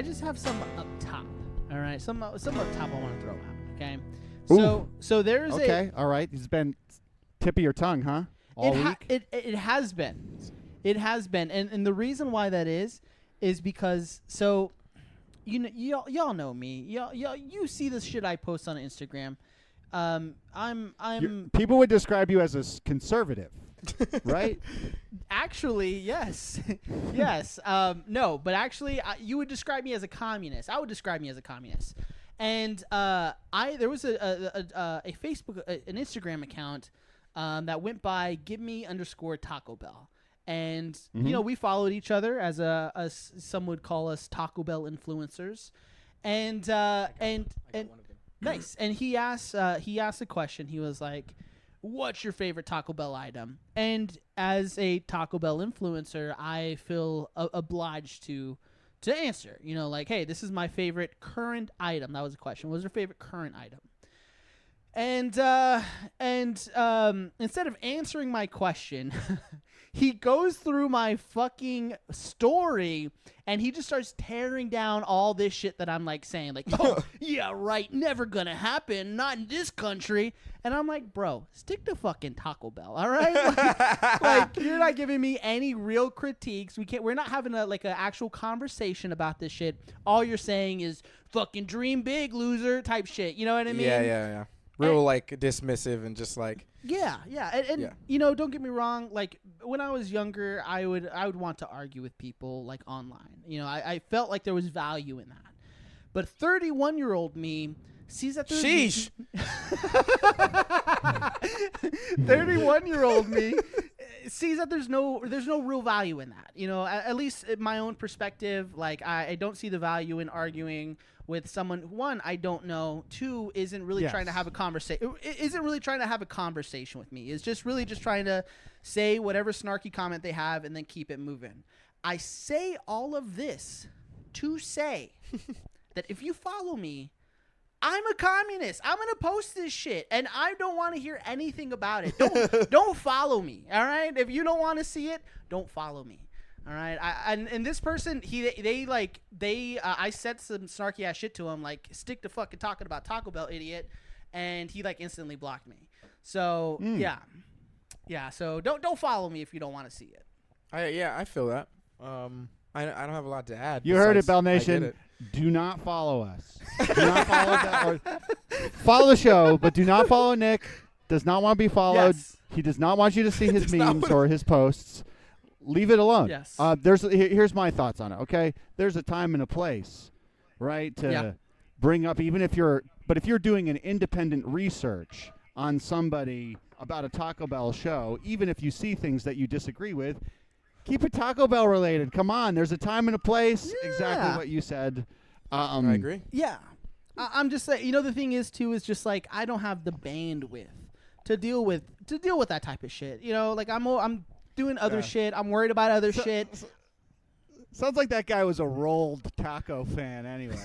just have some up top. All right, some up top I want to throw out. Okay, so there's okay, all right. It's been tip of your tongue, huh? All week. It has been, and the reason why that is because y'all know me. You see the shit I post on Instagram. People would describe you as a conservative, right? Actually, yes, yes. No, but actually, you would describe me as a communist. I would describe me as a communist. And there was a Facebook, an Instagram account that went by @gimme_Taco Bell. And, we followed each other as some would call us Taco Bell influencers. And nice. And he asked a question. He was like, what's your favorite Taco Bell item? And as a Taco Bell influencer, I feel obliged to answer, like, hey, this is my favorite current item. That was the question. What was your favorite current item? And instead of answering my question, he goes through my fucking story and he just starts tearing down all this shit that I'm like saying, like, oh, yeah, right, never gonna happen, not in this country. And I'm like, bro, stick to fucking Taco Bell, all right? Like you're not giving me any real critiques. We're not having an actual conversation about this shit. All you're saying is fucking dream big, loser type shit. You know what I mean? Yeah. Real dismissive and just like yeah. And don't get me wrong. Like when I was younger, I would want to argue with people like online. I felt like there was value in that. But 31-year-old me sees that there's 31-year-old me sees that there's no real value in that. At least in my own perspective, like I don't see the value in arguing with someone, one, I don't know, two, isn't really trying to have a conversation. Isn't really trying to have a conversation with me. Is just really just trying to say whatever snarky comment they have and then keep it moving. I say all of this to say that if you follow me, I'm a communist. I'm gonna post this shit, and I don't want to hear anything about it. Don't follow me. All right. If you don't want to see it, don't follow me. All right, and this person, I said some snarky ass shit to him, like, stick to fucking talking about Taco Bell, idiot, and he instantly blocked me. So yeah. So don't follow me if you don't want to see it. I feel that. I don't have a lot to add. You heard it, Bell Nation. Do not follow us. Do not follow follow the show, but do not follow Nick. Does not want to be followed. Yes. He does not want you to see his memes or his posts. Leave it alone. Yes. Here's my thoughts on it. Okay, there's a time and a place, right, to bring up. If you're doing an independent research on somebody about a Taco Bell show, even if you see things that you disagree with, keep it Taco Bell related. Come on, there's a time and a place. Yeah. Exactly what you said. I agree. Yeah, I'm just saying. The thing is too is just like I don't have the bandwidth to deal with that type of shit. Like I'm doing other shit. I'm worried about other shit. Sounds like that guy was a rolled taco fan anyway.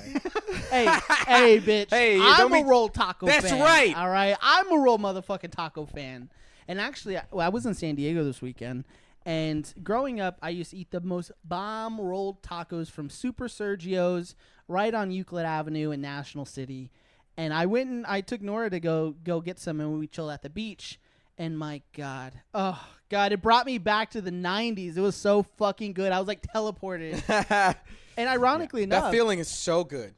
hey, bitch. Hey, I'm a rolled taco fan. That's right. All right. I'm a rolled motherfucking taco fan. And actually, I was in San Diego this weekend. And growing up, I used to eat the most bomb rolled tacos from Super Sergio's right on Euclid Avenue in National City. And I took Nora to go get some, and we chilled at the beach. And my God, it brought me back to the 90s. It was so fucking good. I was like teleported. And ironically enough, that feeling is so good.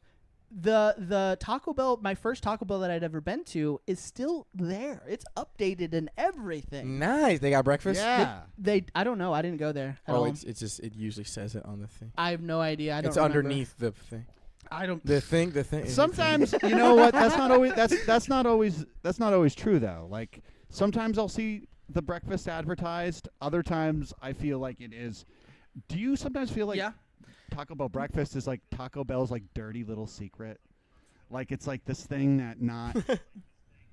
The Taco Bell, my first Taco Bell that I'd ever been to, is still there. It's updated and everything. Nice. They got breakfast? Yeah. I don't know. I didn't go there. It usually says it on the thing. I have no idea. I don't It's remember. underneath the thing. I don't. The thing. Sometimes, you know what? That's not always true though. Like sometimes I'll see the breakfast advertised. Other times I feel like it is. Do you sometimes feel like Taco Bell breakfast is like Taco Bell's like dirty little secret? Like it's like this thing that not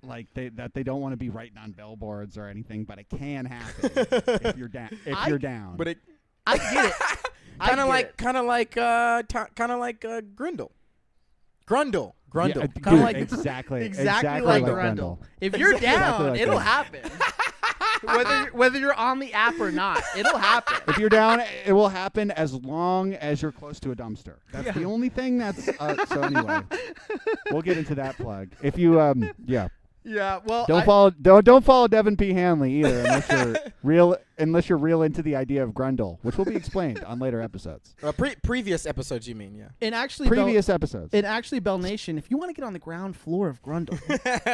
like they don't want to be writing on billboards or anything, but it can happen if you're down. You're down. But I get it. Kind of like Grundle. Grundle. Yeah, Kind of like exactly like Grundle. If you're down, it'll happen. whether you're on the app or not, it'll happen. If you're down, it will happen as long as you're close to a dumpster. That's the only thing that's. So anyway, we'll get into that plug. If you, yeah. Yeah, well, don't follow Devin P. Hanley either unless you're real into the idea of Grundle, which will be explained on later episodes. Previous episodes, you mean? Yeah. And actually, episodes. And actually, Bell Nation, if you want to get on the ground floor of Grundle,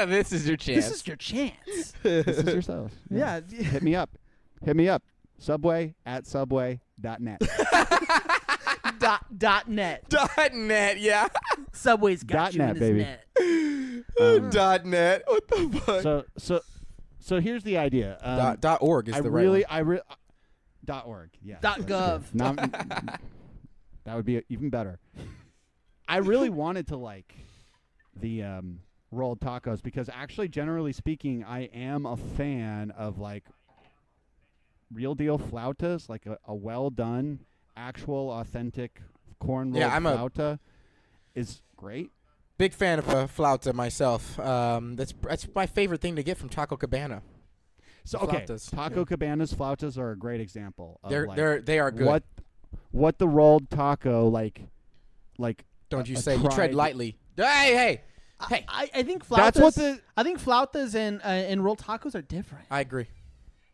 this is your chance. This is your chance. This is yourself. Yeah. Hit me up. Subway@subway.net. .net. .net, yeah. Subway's got you .net, in his baby. net. .net. What the fuck? So here's the idea. .org is the right one. .org. Yeah. .gov. That would be even better. I really wanted to like the rolled tacos because actually, generally speaking, I am a fan of like real deal flautas, like a well done, actual, authentic corn rolled flauta is great. Big fan of a flauta myself. That's my favorite thing to get from Taco Cabana. So Taco Cabana's flautas are a great example. Of They are good. What the rolled taco like? Don't you say you tread lightly? Hey. I think flautas. That's what the. I think flautas and rolled tacos are different. I agree.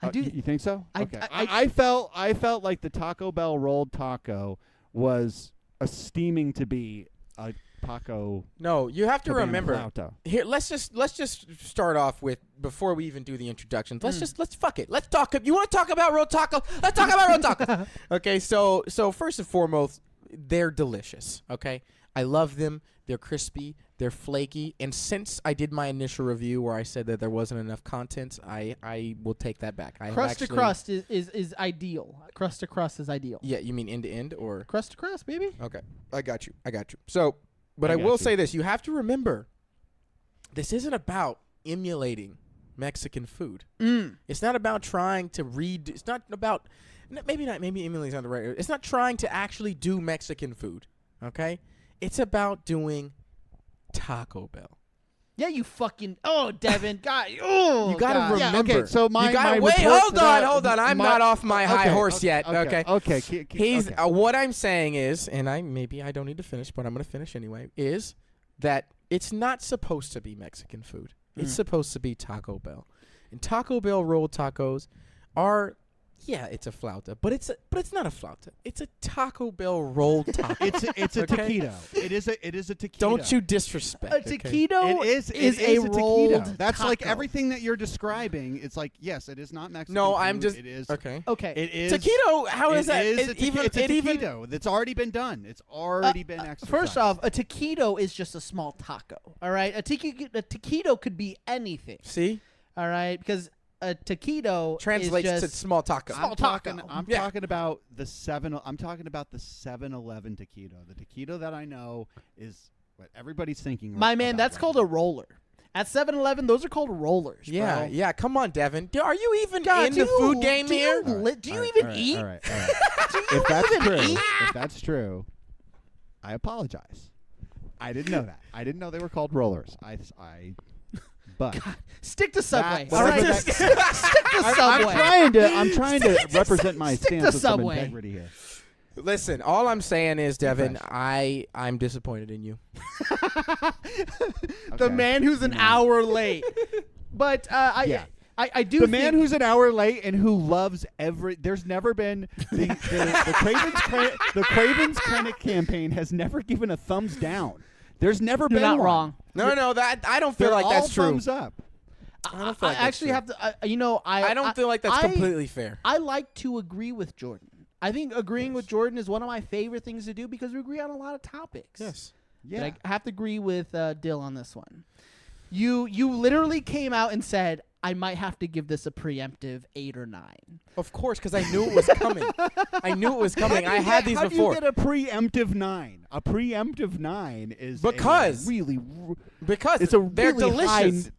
I do. You think so? I felt like the Taco Bell rolled taco was esteeming to be a taco. No, you have to remember. Flauta. Here, let's just start off with before we even do the introductions. Let's fuck it. Let's talk. You want to talk about rolled tacos? Let's talk about rolled tacos. Okay, so first and foremost, they're delicious. Okay, I love them. They're crispy. They're flaky. And since I did my initial review where I said that there wasn't enough content, I will take that back. Crust to crust is ideal. Crust to crust is ideal. Yeah, you mean end to end or crust to crust, baby? Okay, I got you. So, but I will say this: you have to remember, this isn't about emulating Mexican food. It's not about trying to read. It's not about maybe emulating is not the right word. It's not trying to actually do Mexican food. Okay, it's about doing Taco Bell. Yeah, you fucking Devin, God, you gotta remember. Yeah, okay, so my hold on. I'm not off my high horse yet. Okay. He's what I'm saying is, and I don't need to finish, but I'm gonna finish anyway. Is that it's not supposed to be Mexican food. It's supposed to be Taco Bell, and Taco Bell rolled tacos are. Yeah, it's a flauta, but it's not a flauta. It's a Taco Bell rolled taco. it's a taquito. It is a taquito. Don't you disrespect. A taquito is a rolled taquito. That's taco. like everything that you're describing. It's like, yes, it is not Mexican No, food. I'm just it is okay. It is taquito. How is that? It's a taquito. That's already been done. It's already been exercised. First off, a taquito is just a small taco. All right, a taquito could be anything. See, all right, because a taquito translates is to just small taco. Small taco. I'm talking about the 7-Eleven taquito. The taquito that I know is what everybody's thinking. My man, that's called a roller. At 7-Eleven, those are called rollers. Yeah, bro. yeah. Come on, Devin. Are you even in the food game here? Do you even eat? All right. If that's true, I apologize. I didn't know that. I didn't know they were called rollers. But God, stick to Subway. All right, stick to Subway. I'm trying to represent my stance with some Subway. integrity here. Listen, all I'm saying is, Devin, I'm disappointed in you. The man who's an hour late. But I do. The man who's an hour late and who loves There's never been the Cravens Clinic campaign has never given a thumbs down. There's never been not one. wrong. No, that I don't feel like that's true. Thumbs up. I actually have to. I don't feel like that's completely fair. I like to agree with Jordan. I think agreeing with Jordan is one of my favorite things to do because we agree on a lot of topics. Yes. Yeah. But I have to agree with Dill on this one. You literally came out and said, I might have to give this a preemptive 8 or 9. Of course, because I knew it was coming. I had these before. How do you get a preemptive 9? A preemptive 9 is because it's a they're really delicious. High.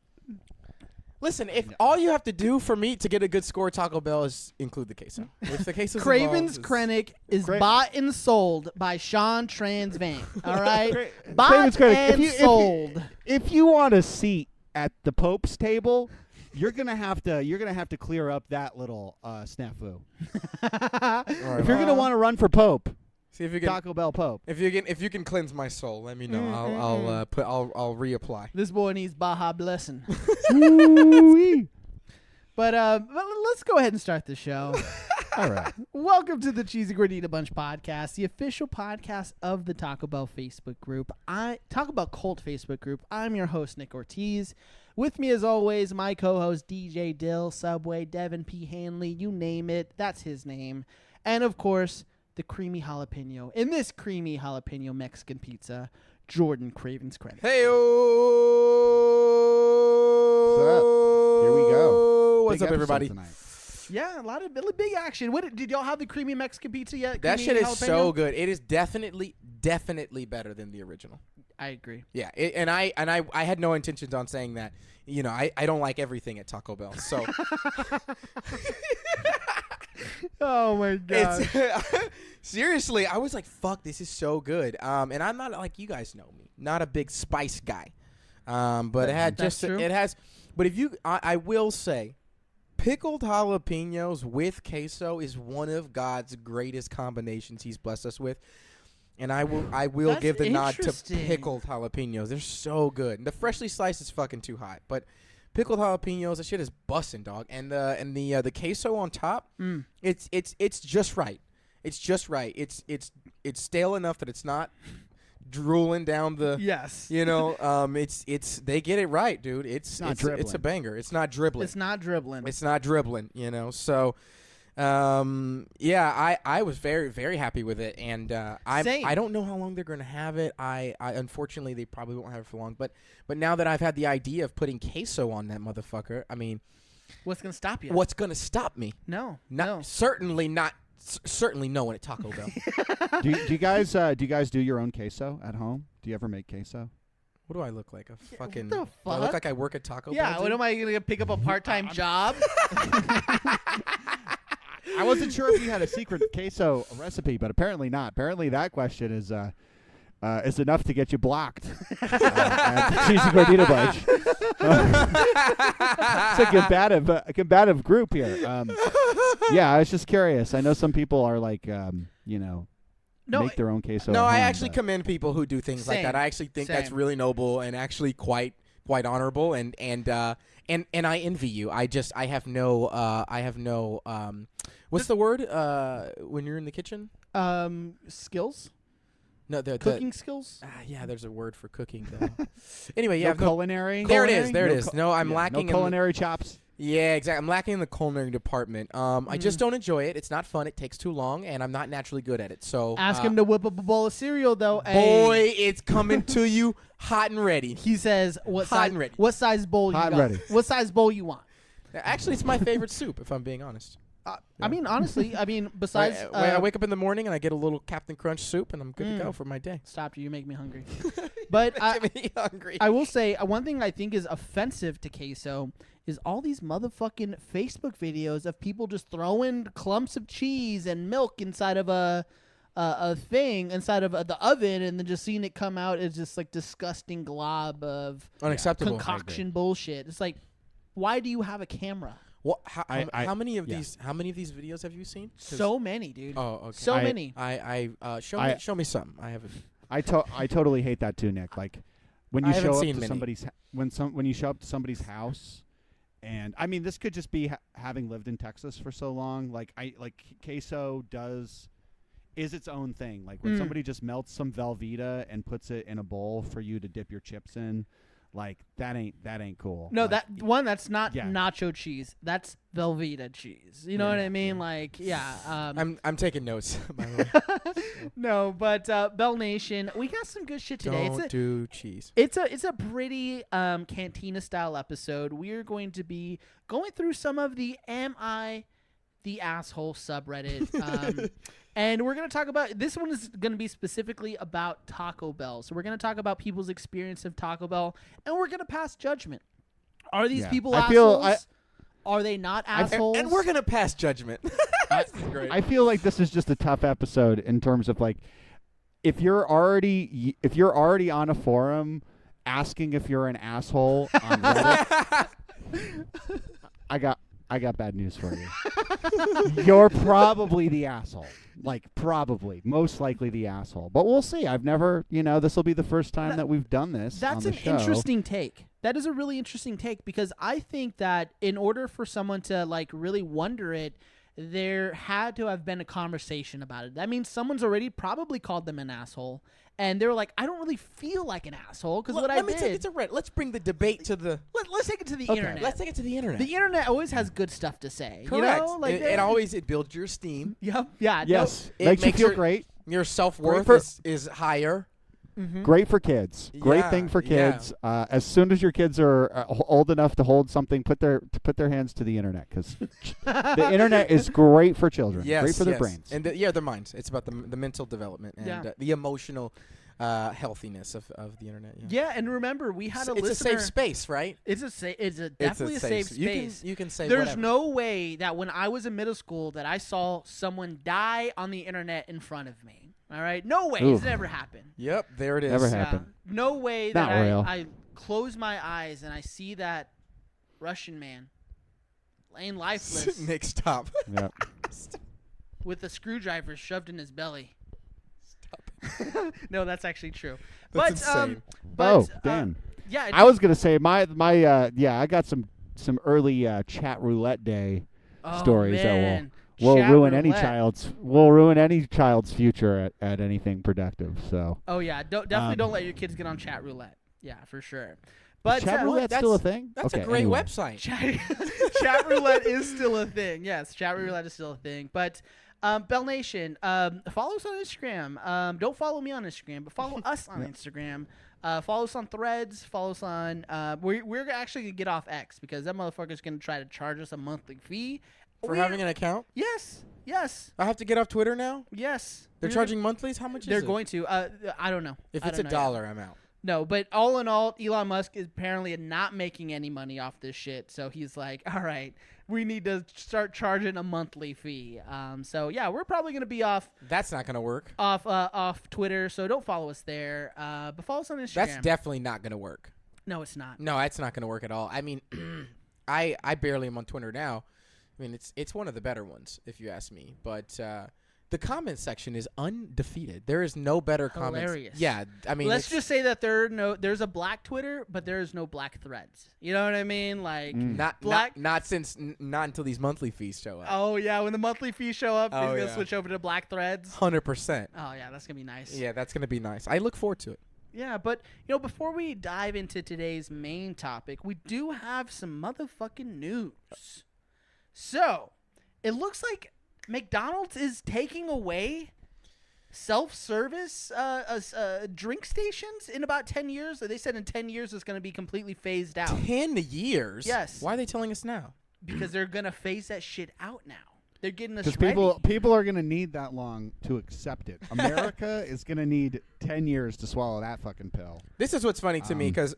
Listen, if all you have to do for me to get a good score at Taco Bell is include the queso. If the queso Craven's Krennic is bought and sold by Sean Transvan. All right? Bought and sold. If you want a seat at the Pope's table, you're gonna have to clear up that little snafu. All right, If you're gonna want to run for Pope, see if you can Taco Bell Pope. if you can cleanse my soul, let me know. I'll reapply. This boy needs Baja blessing. Ooh-wee. But let's go ahead and start the show. All right. Welcome to the Cheesy Gordita Bunch podcast, the official podcast of the Taco Bell Facebook group. Taco Bell Cult Facebook group. I'm your host, Nick Ortiz. With me, as always, my co-host, DJ Dill, Subway, Devin P. Hanley, you name it, that's his name. And, of course, the creamy jalapeno. In this creamy jalapeno Mexican pizza, Jordan Craven's Credit. Hey-o! What's up? Here we go. What's Big up, episode everybody? tonight. Yeah, a lot of big action. Did y'all have the creamy Mexican pizza yet? That Creamy shit is jalapeno? so good. It is definitely better than the original. I agree. Yeah, and I had no intentions on saying that. You know, I don't like everything at Taco Bell. So Oh my god. it's seriously, I was like, fuck, this is so good. And I'm not, like, you guys know me, not a big spice guy. But it had That's true. it has, but if you, I will say, pickled jalapenos with queso is one of God's greatest combinations He's blessed us with. And I will That's give the nod to interesting. pickled jalapenos. They're so good. And the freshly sliced is fucking too hot, but pickled jalapenos, that shit is bussin', dog. And the queso on top, it's just right. It's just right. It's stale enough that it's not drooling down the. Yes. You know, it's they get it right, dude. It's not it's dribbling. a banger. It's not dribbling. It's not dribbling. It's not dribbling, you know. So, yeah, I was very, very happy with it, and Same. I don't know how long they're going to have it. I unfortunately they probably won't have it for long. But now that I've had the idea of putting queso on that motherfucker, I mean, What's gonna stop you? what's going to stop me? No. Certainly not. Certainly no one at Taco Bell. do you guys do your own queso at home? Do you ever make queso? What do I look like? A fucking. the Do I look fuck? like I work at Taco Bell? Yeah. What dude? am I gonna pick up a part-time job? I wasn't sure if you had a secret queso recipe, but apparently not. Apparently that question is enough to get you blocked at the Cheesy Gordita Bunch. It's a combative group here. Yeah, I was just curious. I know some people are like, make their own queso. No, at I home, actually but- commend people who do things like Same. that. I actually think that's Same. really noble and actually quite honorable, and I envy you. I have no what's the word when you're in the kitchen? Skills. No, the Cooking skills. yeah, there's a word for cooking though. Anyway, No yeah, culinary. there it is. There it No is. No, I'm yeah, lacking no in the- culinary chops. Yeah, exactly. I'm lacking in the culinary department. I just don't enjoy it. It's not fun. It takes too long, and I'm not naturally good at it. So Ask him to whip up a bowl of cereal, though. boy, Hey. it's coming to you hot and ready. He says, "What Hot size? and ready. What size bowl Hot you and got? ready. What size bowl you want?" Actually, it's my favorite soup, if I'm being honest. I mean, honestly, besides, I wake up in the morning and I get a little Captain Crunch soup, and I'm good to go for my day. stop you make me hungry. But Get me hungry. I will say one thing I think is offensive to queso is all these motherfucking Facebook videos of people just throwing clumps of cheese and milk inside of a thing inside of the oven, and then just seeing it come out as just like disgusting glob of Unacceptable. concoction bullshit. It's like, why do you have a camera? What? How many of yeah. these? How many of these videos have you seen? 'Cause- So many, dude. Oh, okay. So many. Show me something. I haven't. I totally hate that too, Nick. Like when I you haven't show up seen to many. somebody's when you show up to somebody's house, and I mean this could just be having lived in Texas for so long. Like queso is its own thing. Like when somebody just melts some Velveeta and puts it in a bowl for you to dip your chips in, like that ain't cool. No, Like, that's not Yeah. nacho cheese. That's Velveeta cheese. You know what I mean? Like, yeah. I'm taking notes. By the way. No, but Bell Nation, we got some good shit today. Don't do cheese. It's a pretty cantina style episode. We're going to be going through some of the "Am I the Asshole" subreddit, and we're going to talk about this one is going to be specifically about Taco Bell. So we're going to talk about people's experience of Taco Bell, and we're going to pass judgment. Are these Yeah. people I feel- assholes? Are they not assholes? And we're gonna pass judgment. This is great. I feel like this is just a tough episode in terms of like if you're already on a forum asking if you're an asshole on Reddit, I got bad news for you. You're probably the asshole. Like, probably. Most likely the asshole. But we'll see. I've never, this will be the first time that we've done this on That's the an show. interesting take. That is a really interesting take because I think that in order for someone to like really wonder it, there had to have been a conversation about it. That means someone's already probably called them an asshole, and they were like, "I don't really feel like an asshole because what I Let me did." take it to Reddit. Let's bring the debate to the. Let's take it to the Okay. internet. Let's take it to the internet. The internet always has good stuff to say. Correct. You know? Like it builds your esteem. Yep. Yeah. Yes. It Makes you makes feel your- great. Your self-worth for- is higher. Mm-hmm. Great for kids. Great Yeah, thing for yeah. kids. As soon as your kids are old enough to hold something, put their hands to the internet because the internet is great for children. Yes, great for their yes. brains. And their minds. It's about the mental development and Yeah. the emotional healthiness of the internet. Yeah, and remember, we had a It's listener. a safe space, right? It's definitely a safe space. You can say There's whatever. no way that when I was in middle school that I saw someone die on the internet in front of me. All right, no way. Oof. It's never happened. Yep, there it is. Never Yeah. happened. No way Not that real. I close my eyes and I see that Russian man laying lifeless Nick, stop. Yep. with a screwdriver shoved in his belly. Stop. No, that's actually true. That's but insane. but damn. yeah, I was gonna say my I got some early chat roulette day oh, stories that man. will Chat ruin roulette. any child's future at anything productive. So Oh yeah, definitely don't let your kids get on chat roulette. Yeah, for sure. But chat roulette's that's- still a thing. That's okay, a great anyway. website. chat roulette is still a thing. Yes, chat roulette is still a thing. But Bell Nation, follow us on Instagram. Don't follow me on Instagram, but follow us on Instagram. Follow us on Threads. Follow us on. We're actually gonna get off X because that motherfucker's gonna try to charge us a monthly fee For having an account? Yes. I have to get off Twitter now? Yes. They're charging monthlies? How much is it? They're going to. I don't know. If I it's don't a know yet. dollar, I'm out. No, but all in all, Elon Musk is apparently not making any money off this shit. So he's like, all right, we need to start charging a monthly fee. So yeah, we're probably gonna be off That's not going to work. off Twitter. So don't follow us there. But follow us on Instagram. That's definitely not going to work. No, it's not. No, that's not going to work at all. I mean, I barely am on Twitter now. I mean, it's one of the better ones, if you ask me. But the comment section is undefeated. There is no better comments. Hilarious. Yeah, I mean, Let's just say that there's a black Twitter, but there is no black threads. You know what I mean? Like not black. not until these monthly fees show up. Oh yeah, when the monthly fees show up, Oh, he's gonna yeah. switch over to black threads. 100%. Oh yeah, that's gonna be nice. Yeah, that's gonna be nice. I look forward to it. Yeah, but before we dive into today's main topic, we do have some motherfucking news. So, it looks like McDonald's is taking away self-service drink stations in about 10 years. They said in 10 years it's going to be completely phased out 10 years. Yes. Why are they telling us now? because they're going to phase that shit out now. They're getting us Because ready. people are going to need that long to accept it. America is going to need 10 years to swallow that fucking pill. This is what's funny to me because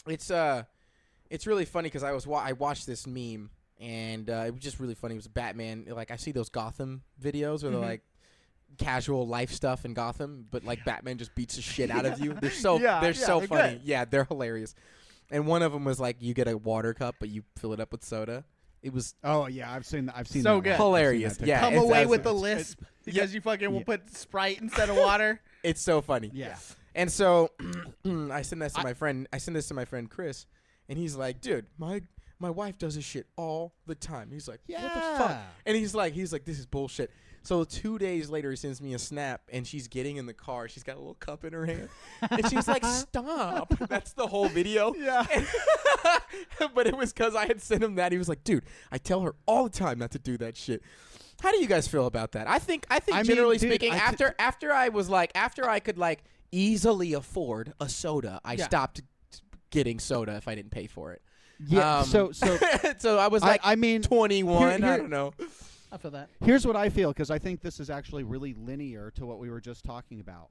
it's really funny because I watched this meme and it was just really funny. It was Batman. Like I see those Gotham videos where they're like casual life stuff in Gotham, but like Batman just beats the shit out of you. They're so Yeah, so they're funny. good. Yeah, they're hilarious. And one of them was like you get a water cup but you fill it up with soda. It was Oh yeah, I've seen So that. good. one. I've seen Hilarious. that Yeah, Come it's- away it's- with the it's- lisp because you fucking will yeah. put Sprite instead of water. It's so funny. Yeah. And so I sent this to my friend. I sent this to my friend Chris, and he's like, "Dude, my wife does this shit all the time." He's like, "What the fuck?" Yeah. And he's like, "This is bullshit." So 2 days later, he sends me a snap, and she's getting in the car. She's got a little cup in her hand, and she's like, "Stop!" That's the whole video. Yeah. But it was because I had sent him that. He was like, "Dude, I tell her all the time not to do that shit." How do you guys feel about that? I think mean, generally dude, speaking, after I could like easily afford a soda, I Yeah. stopped getting soda if I didn't pay for it. Yeah. So So I was like I mean 21. I here- don't know. I feel that. here's what I feel because I think this is actually really linear to what we were just talking about.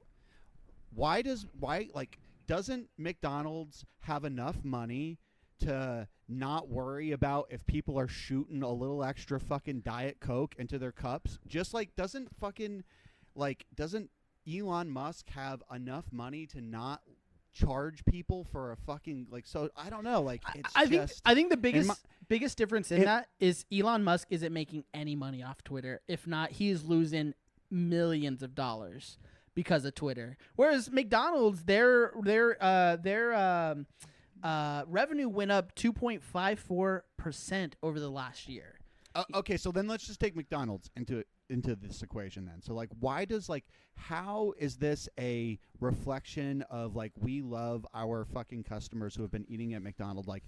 Doesn't McDonald's have enough money to not worry about if people are shooting a little extra fucking Diet Coke into their cups? Just like doesn't Elon Musk have enough money to not charge people for a fucking like. So I don't know. Like it's I just. think the biggest difference in that is Elon Musk isn't making any money off Twitter. If not, he's losing millions of dollars because of Twitter. Whereas McDonald's, their revenue went up 2.54% over the last year. Okay, so then let's just take McDonald's into this equation then. So like, why does like, how is this a reflection of like we love our fucking customers who have been eating at McDonald's? Like,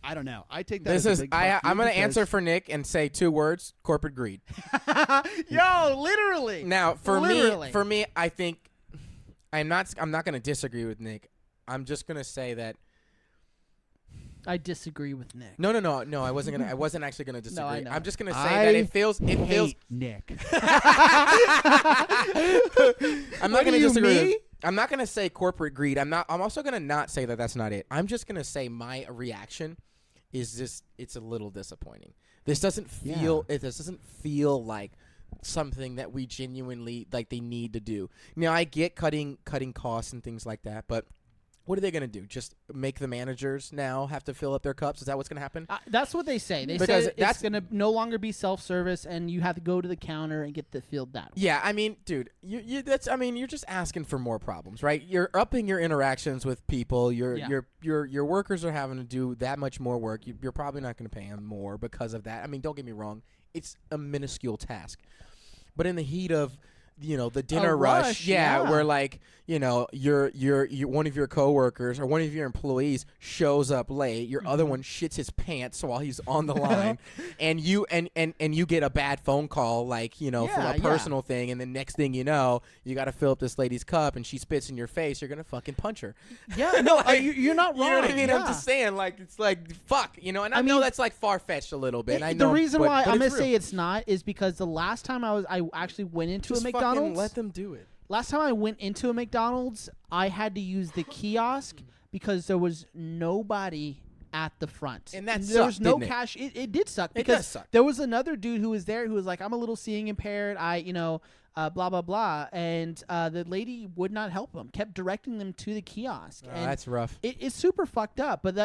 I don't know. I take that. This as is a big fuck you I'm going to because- answer for Nick and say 2 words: corporate greed. Yo, literally. Now, Literally. for me, I think I'm not going to disagree with Nick. I'm just going to say that. I disagree with Nick. No. I wasn't actually gonna disagree. I know. I'm just gonna say that it feels. hate Nick. I'm not gonna disagree. I'm not gonna say corporate greed. I'm also gonna not say that that's not it. I'm just gonna say my reaction is just it's a little disappointing. This doesn't feel. Yeah. This doesn't feel like something that we genuinely like they need to do. Now I get cutting costs and things like that, but. What are they going to do? Just make the managers now have to fill up their cups? Is that what's going to happen? That's what they say. They Because say that's- it's going to no longer be self-service, and you have to go to the counter and get the filled that way. Yeah, I mean, dude, you're just asking for more problems, right? You're upping your interactions with people. Your workers are having to do that much more work. You're probably not going to pay them more because of that. I mean, don't get me wrong. It's a minuscule task. But in the heat of the dinner rush, where like, your one of your coworkers or one of your employees shows up late, your other one shits his pants while he's on the line, and you get a bad phone call like, from a personal thing, and the next thing you know, you got to fill up this lady's cup and she spits in your face, you're going to fucking punch her. Yeah, no, you're not wrong. You know what I mean? Yeah. I'm just saying, like, it's like, fuck, and I know that's like far-fetched a little bit. I know, the reason but why it's I'm going to real. say it's not is because the last time I actually went into Just a McDonald's. let them do it. Last time I went into a McDonald's, I had to use the kiosk because there was nobody at the front. And that there was sucked, no didn't it? cash. It did suck It because does suck. there was another dude who was there who was like, I'm a little seeing impaired. Blah, blah, blah. And the lady would not help him, kept directing them to the kiosk. Oh, and that's rough. It's super fucked up. But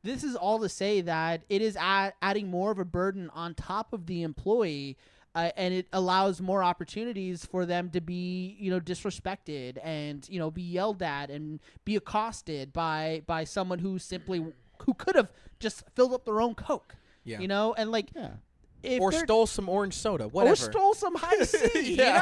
this is all to say that it is adding more of a burden on top of the employee. And it allows more opportunities for them to be, disrespected and, be yelled at and be accosted by someone who could have just filled up their own Coke, Yeah. and like, if Or they're- stole some orange soda, whatever. or stole some high C, Yeah.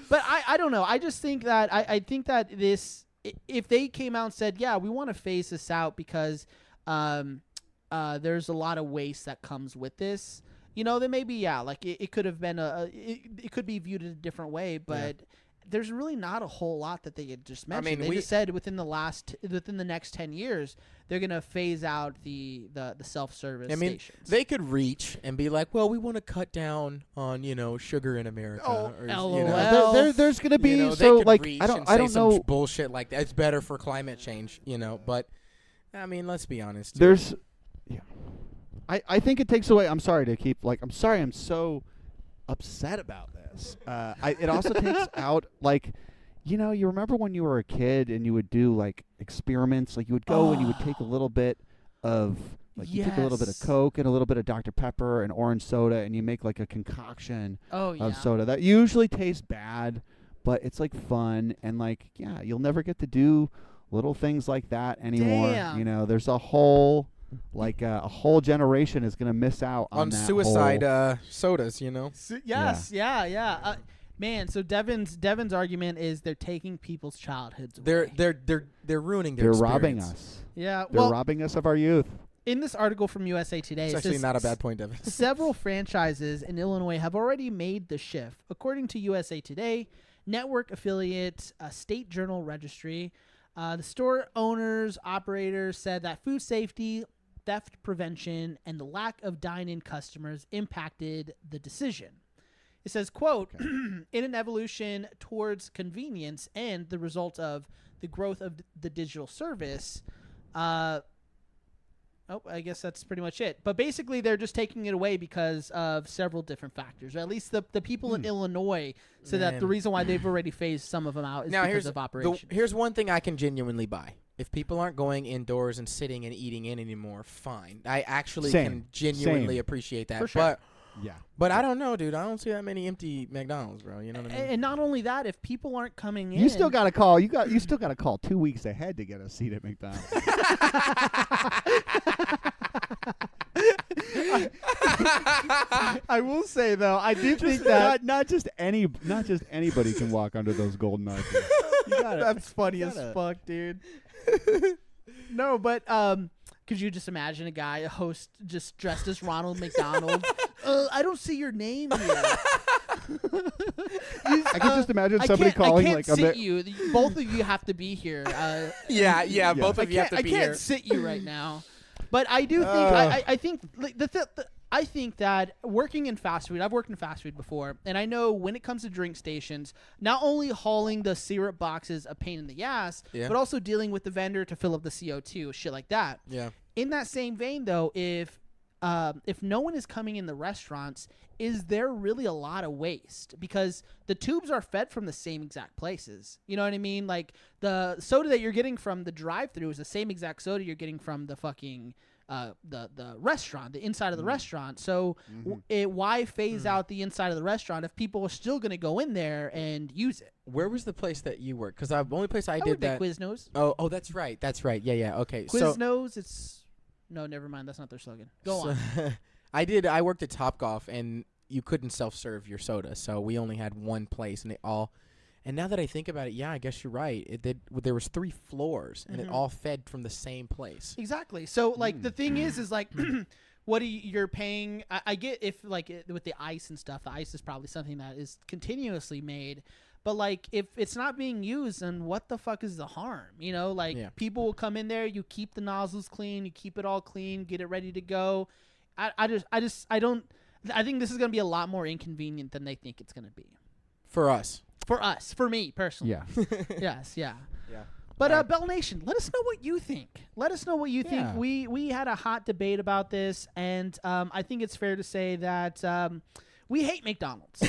but I don't know. I just think that I think that this, if they came out and said, yeah, we want to phase this out because there's a lot of waste that comes with this. Then maybe, like it could have been it could be viewed in a different way, but there's really not a whole lot that they had just mentioned. They just said within the next 10 years, they're going to phase out the self-service stations. They could reach and be like, well, we want to cut down on, sugar in America. Oh, or, LOL. There's gonna be they so could like reach I and don't say some know. bullshit like that. It's better for climate change, but I mean, let's be honest. There's, I think it takes away. I'm sorry to keep like. I'm sorry. I'm so upset about this. It also takes out like, you remember when you were a kid and you would do like experiments. Like you would go and you would take a little bit of like you take a little bit of Coke and a little bit of Dr. Pepper and orange soda and you make like a concoction of soda that usually tastes bad, but it's like fun and like you'll never get to do little things like that anymore. Damn. There's a whole. Like a whole generation is gonna miss out on that suicide whole sodas, Yes, yeah. Man, so Devin's argument is they're taking people's childhoods away. They're ruining their They're robbing experience. us. Yeah, They're well, robbing us of our youth. in this article from USA Today, It's it actually says not a bad point, Devin. several franchises in Illinois have already made the shift. According to USA Today, network affiliate State Journal Registry, the store owners, operators said that food safety, theft prevention, and the lack of dine-in customers impacted the decision. It says, quote, in an evolution towards convenience and the result of the growth of the digital service, I guess that's pretty much it. But basically, they're just taking it away because of several different factors. Or at least the people in Illinois said that the reason why they've already phased some of them out is because of operations. Here's one thing I can genuinely buy. If people aren't going indoors and sitting and eating in anymore, fine. I actually Same. can genuinely Same. appreciate that. For sure. Yeah. But I don't know, dude. I don't see that many empty McDonald's, bro. You know what I mean? And not only that, if people aren't coming in, You still got to call. You still got to call 2 weeks ahead to get a seat at McDonald's. I will say though, I do think that not just anybody can walk under those golden arches. You gotta, that's funny you as gotta- fuck, dude. No, but could you just imagine a guy, a host, just dressed as Ronald McDonald? I don't see your name here. I can just imagine I somebody can't, calling I like can't sit you. Both of you have to be here. Yeah. Both of you have to I be can't here. sit you right now. But I do think I think like, I think that working in fast food, I've worked in fast food before, and I know when it comes to drink stations, not only hauling the syrup boxes a pain in the ass, Yeah. but also dealing with the vendor to fill up the CO2, shit like that. Yeah. In that same vein, though, if no one is coming in the restaurants, is there really a lot of waste? Because the tubes are fed from the same exact places. You know what I mean? Like the soda that you're getting from the drive-thru is the same exact soda you're getting from the fucking the restaurant, the inside of the restaurant. So why phase out the inside of the restaurant if people are still going to go in there and use it? Where was the place that you worked? Because the only place I I did worked at that. Quiznos. Oh, that's right. Yeah. Okay. So Quiznos, it's no, never mind. That's not their slogan. Go on. I worked at Topgolf, and you couldn't self-serve your soda, so we only had one place, and and now that I think about it, yeah, I guess you're right. There was 3 floors, and it all fed from the same place. Exactly. So like the thing is like what you're paying. I get if like with the ice and stuff, the ice is probably something that is continuously made. But like if it's not being used, then what the fuck is the harm? You know, like people will come in there, you keep the nozzles clean, you keep it all clean, get it ready to go. I think this is gonna be a lot more inconvenient than they think it's gonna be. For us. For me personally. Yeah. Yes, yeah. Yeah. But Bell Nation, let us know what you think. Let us know what you Yeah. think. We had a hot debate about this, and I think it's fair to say that we hate McDonald's.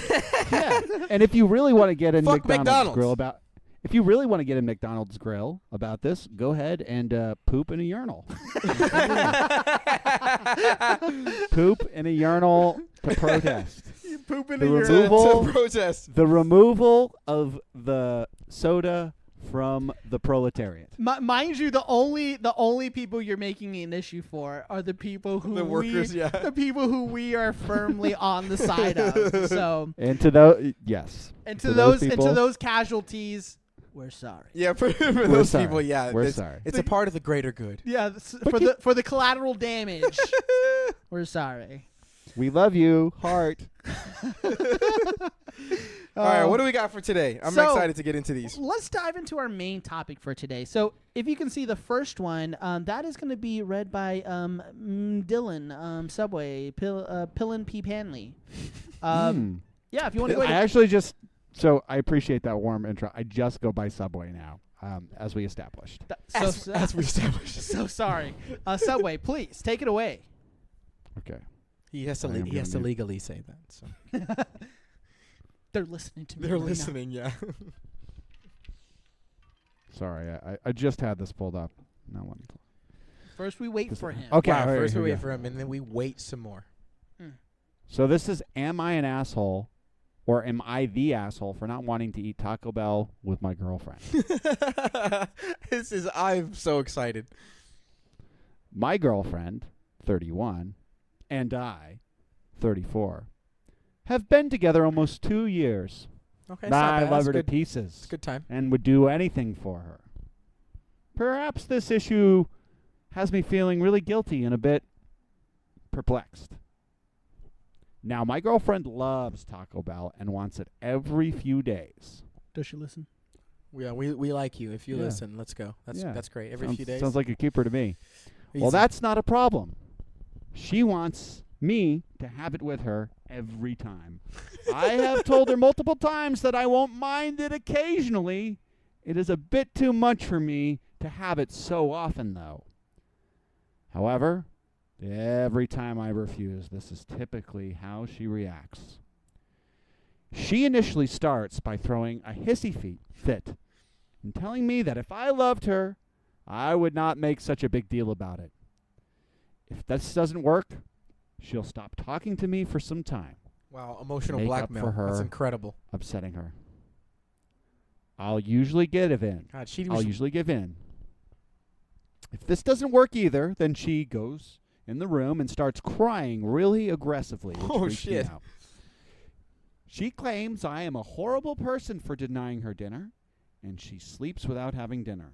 Yeah. And if you really want to get in Fuck McDonald's McDonald's. if you really want to get in McDonald's grill about this, go ahead and poop in a urinal. Poop in a urinal to protest. You poop in The a urinal. removal- To protest. The removal of the soda from the proletariat. Mind you, the only people you're making an issue for are the people who The workers, yeah. the people who we are firmly on the side of. So, And to those, yes. and to those people, casualties, we're sorry. Yeah, for those sorry. people, yeah. We're it's, sorry. It's a part of the greater good. Yeah, But for the collateral damage, we're sorry. We love you, heart. All right, what do we got for today? I'm so- excited to get into these. Let's dive into our main topic for today. So, if you can see the first one, that is going to be read by Dylan, Subway, Pillin P. Panley. Yeah, if you want to go I ahead. actually just, so I appreciate that warm intro. I just go by Subway now, as we established. As we established. So sorry. Subway, please, take it away. Okay. He has to I am he has to gonna legally say that. So. They're listening to me. They're right now. listening, yeah. Sorry, I just had this pulled up. No one. First, we wait for him. Okay. Wow, all right, first here we we wait go. for him, and then we wait some more. So this is, am I an asshole, or am I the asshole for not wanting to eat Taco Bell with my girlfriend? I'm so excited. My girlfriend, 31, and I, 34, have been together almost 2 years. Okay, I love her to It's pieces a good time. and would do anything for her. Perhaps this issue has me feeling really guilty and a bit perplexed. Now, my girlfriend loves Taco Bell and wants it every few days. Does she listen? Yeah, we like you. If you Yeah. listen, let's go. That's great. Every few days. Sounds like a keeper to me. Well, Easy. that's not a problem. She wants me to have it with her every time. I have told her multiple times that I won't mind it occasionally. It is a bit too much for me to have it so often, though. However, every time I refuse, this is typically how she reacts. She initially starts by throwing a hissy fit and telling me that if I loved her, I would not make such a big deal about it. If this doesn't work, she'll stop talking to me for some time, Wow, emotional Make up blackmail. for her. That's incredible. upsetting her. I'll usually give in. God, she I'll was usually give in. If this doesn't work either, then she goes in the room and starts crying really aggressively. Which Oh, freaks me shit. out. She claims I am a horrible person for denying her dinner, and she sleeps without having dinner.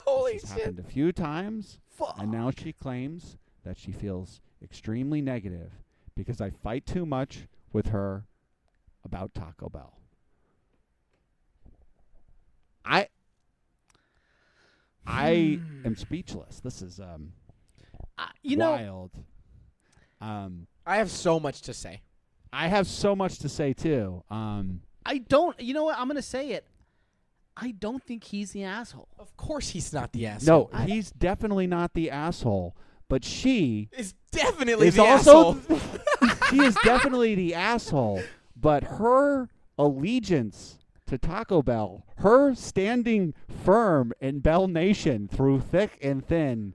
holy This has shit. happened a few times, Fuck. and now she claims that she feels extremely negative because I fight too much with her about Taco Bell. I am speechless. This is You know, wild. I have so much to say. I have so much to say too. I don't. You know what? I'm gonna say it. I don't think he's the asshole. Of course he's not the asshole. No, he's definitely not the asshole, but she It's definitely is the also asshole. she is definitely the asshole, but her allegiance to Taco Bell, her standing firm in Bell Nation through thick and thin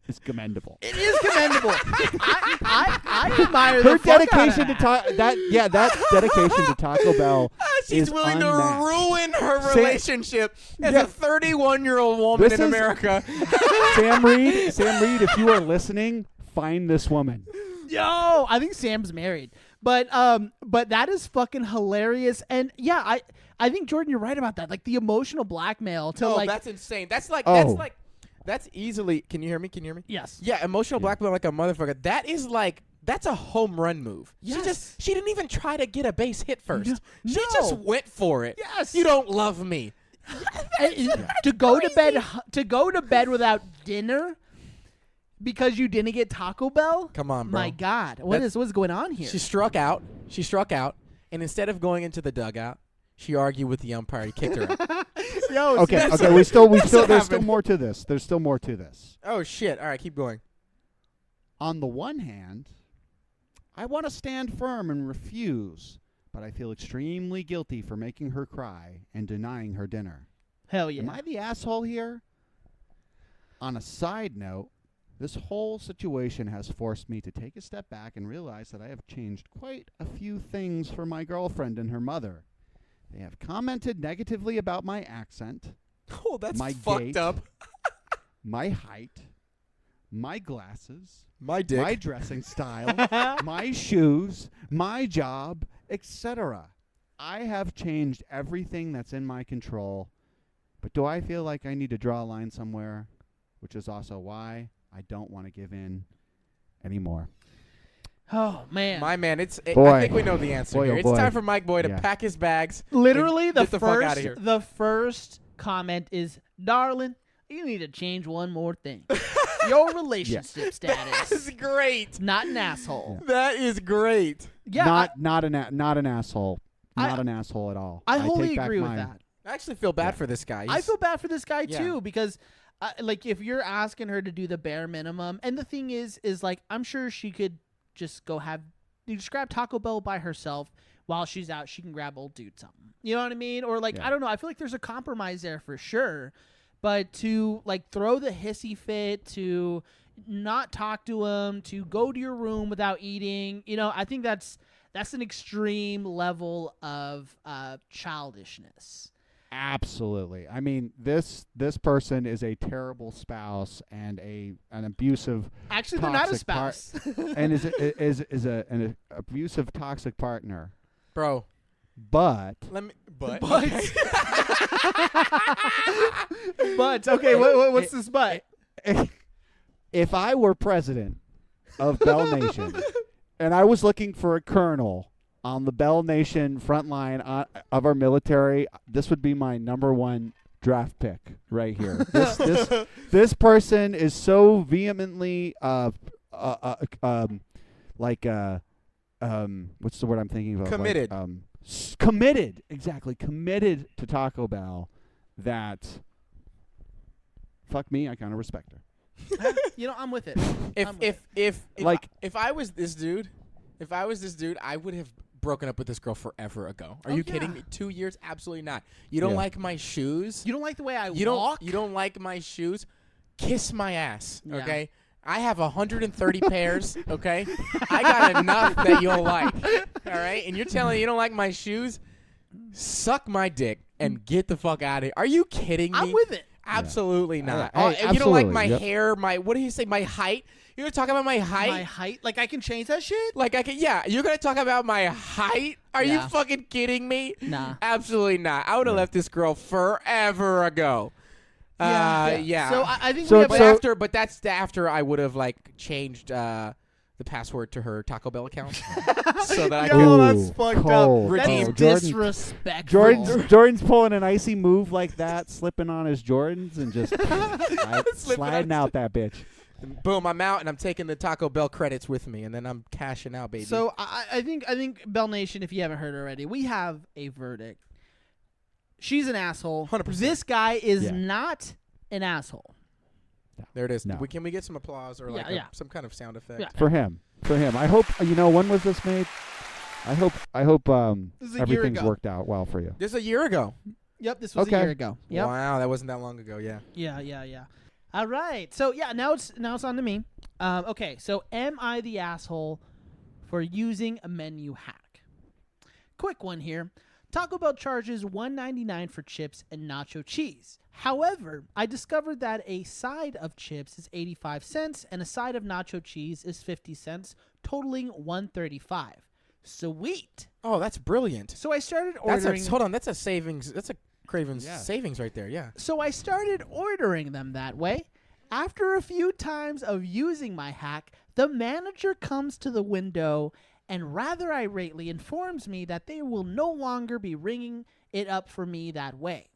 is commendable. It is commendable. I admire Her the fuck out of dedication to that. that dedication to Taco Bell She's is willing unmatched. to ruin her Sam- relationship as Yeah. a 31-year-old woman This in is- America. Sam Reed, if you are listening, find this woman. Yo, I think Sam's married. But that is fucking hilarious. And yeah, I think Jordan, you're right about that. Like the emotional blackmail to No, like that's insane. That's like Oh. that's easily. Can you hear me? Can you hear me? yes. Yeah, emotional Yeah. blackmail like a motherfucker. That is like that's a home run move. Yes. She didn't even try to get a base hit first. No. She just went for it. Yes. You don't love me. To go to bed without dinner because you didn't get Taco Bell? Come on, bro. My God. What's going on here? She struck out. And instead of going into the dugout, she argued with the umpire. He kicked her out. Yo, Okay, that's okay, what- that's what there's still happened. more to this. There's still more to this. Oh shit! All right, keep going. On the one hand, I want to stand firm and refuse, but I feel extremely guilty for making her cry and denying her dinner. hell yeah. Am I the asshole here? On a side note, this whole situation has forced me to take a step back and realize that I have changed quite a few things for my girlfriend and her mother. They have commented negatively about my accent, Oh, that's My fucked gait. up. my height, my glasses, My dick. my dressing style, my shoes, my job, etc. I have changed everything that's in my control. But do I feel like I need to draw a line somewhere? Which is also why I don't want to give in anymore. Oh man. My man, I Boy. think we know the answer Boy, here. oh It's boy. time for Mike Boy to Yeah. pack his bags. Literally and the get the fuck outta here. first comment is, "Darling, you need to change one more thing. Your relationship status. That's great. Not an asshole." That is great. Yeah. not an asshole. I- Not an asshole at all. I wholly take back agree with my- that. I actually feel bad Yeah. for this guy. I feel bad for this guy Yeah. too because like if you're asking her to do the bare minimum, and the thing is like I'm sure she could just just grab Taco Bell by herself while she's out. She can grab old dude something. You know what I mean? Or like Yeah. I don't know. I feel like there's a compromise there for sure. But to like throw the hissy fit, to not talk to him, to go to your room without eating, I think that's an extreme level of childishness. Absolutely. I mean, this person is a terrible spouse and an abusive Actually, they're not a Toxic part- spouse. and is an abusive toxic partner. Bro, But let me. But. But okay, what's this but? if I were president of Bell Nation and I was looking for a colonel on the Bell Nation front line of our military, this would be my number one draft pick right here. This person is so vehemently what's the word I'm thinking of? Committed. Committed, exactly. Committed to Taco Bell that fuck me, I kind of respect her. I'm with it. If I'm with if if if, Like- if I was this dude, I would have broken up with this girl forever ago. Are Oh, you kidding yeah. me? 2 years? Absolutely not. You don't Yeah. like my shoes? You don't like the way I You walk? don't like my shoes? Kiss my ass, Yeah. okay? I have 130 pairs, okay? I got enough that you'll like, all right? And you're telling me you don't like my shoes? Suck my dick and get the fuck out of here. Are you kidding me? I'm with it. Absolutely not. Hey, Oh, you don't like absolutely, my yep. hair, what do you say, my height? You're going to talk about my height? My height, like I can change that shit? Like I can, yeah. You're gonna talk about my height? Are you Yeah. fucking kidding me? Nah. Absolutely not. I would have left this girl forever ago. Yeah. So I think So- we have But that's after I would have like changed the password to her Taco Bell account, so that I Yo, could. Ooh, that's fucked cold. up. That's Redeem. disrespectful. Jordan's pulling an icy move like that, slipping on his Jordans and just sliding out that bitch. Boom! I'm out, and I'm taking the Taco Bell credits with me, and then I'm cashing out, baby. So I think Bell Nation, if you haven't heard already, we have a verdict. She's an asshole. 100%. This guy is Yeah. not an asshle. there it is. No. Can we get some applause or like Yeah. some kind of sound effect? Yeah. For him. I hope when was this made? I hope This is a year everything's ago. worked out well for you. This is a year ago. Yep, this was Okay. a year ago. Yep. Wow, that wasn't that long ago. Yeah. Yeah. All right. So yeah, now it's on to me. Okay. So am I the asshole for using a menu hack? Quick one here. Taco Bell charges $1.99 for chips and nacho cheese. However, I discovered that a side of chips is 85 cents and a side of nacho cheese is 50 cents, totaling $1.35. Sweet. Oh, that's brilliant. So I started ordering. Hold on. That's a savings. That's a Craven's Yeah. savings right there. Yeah. So I started ordering them that way. After a few times of using my hack, the manager comes to the window and rather irately informs me that they will no longer be ringing it up for me that way.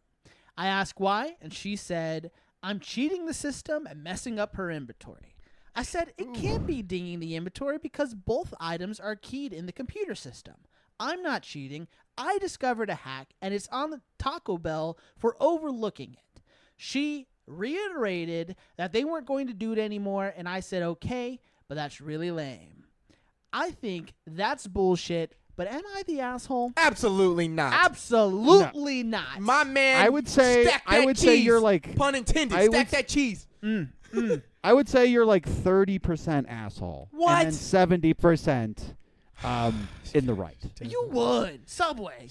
I ask why, and she said, I'm cheating the system and messing up her inventory. I said, it can't be dinging the inventory because both items are keyed in the computer system. I'm not cheating. I discovered a hack, and it's on the Taco Bell for overlooking it. She reiterated that they weren't going to do it anymore, and I said, okay, but that's really lame. I think that's bullshit, but am I the asshole? Absolutely not. Absolutely not. My man. I would say stack that say cheese. you're like Pun intended. I Stack would- that cheese. I would say you're like 30% asshole. What? And then 70% in the right. You would. Subway.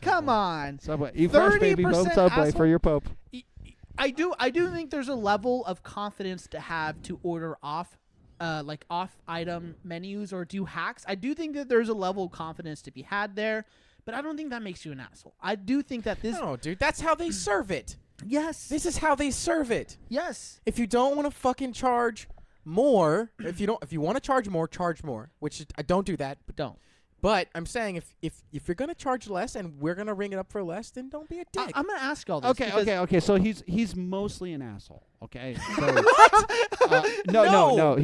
Come on. Subway. Eat fresh, baby. Vote 30% Subway asshole? for your Pope. I do think there's a level of confidence to have to order off item menus or do hacks. I do think that there's a level of confidence to be had there, but I don't think that makes you an asshole. I do think that this No, dude. That's how they serve it. yes. This is how they serve it. yes. If you don't want to fucking charge more, if you want to charge more, which I don't do that. But don't. But I'm saying if you're gonna charge less and we're gonna ring it up for less, then don't be a dick. I'm going to ask all this. because- Okay. So he's mostly an asshole. Okay. So, no.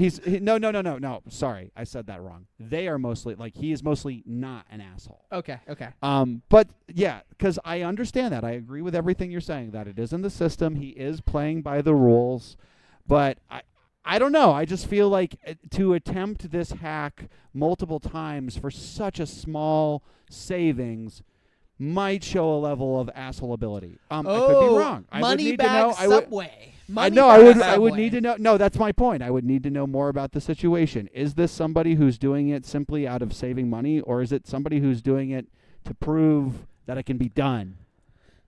No. Sorry, I said that wrong. They are mostly he is mostly not an asshole. Okay. But yeah, because I understand that. I agree with everything you're saying. That it is in the system. He is playing by the rules, but I don't know. I just feel like to attempt this hack multiple times for such a small savings might show a level of asshole ability. I could be wrong. I would Money need bag to know. Subway. I Money know. bag I would Subway. need to know. No, that's my point. I would need to know more about the situation. Is this somebody who's doing it simply out of saving money, or is it somebody who's doing it to prove that it can be done?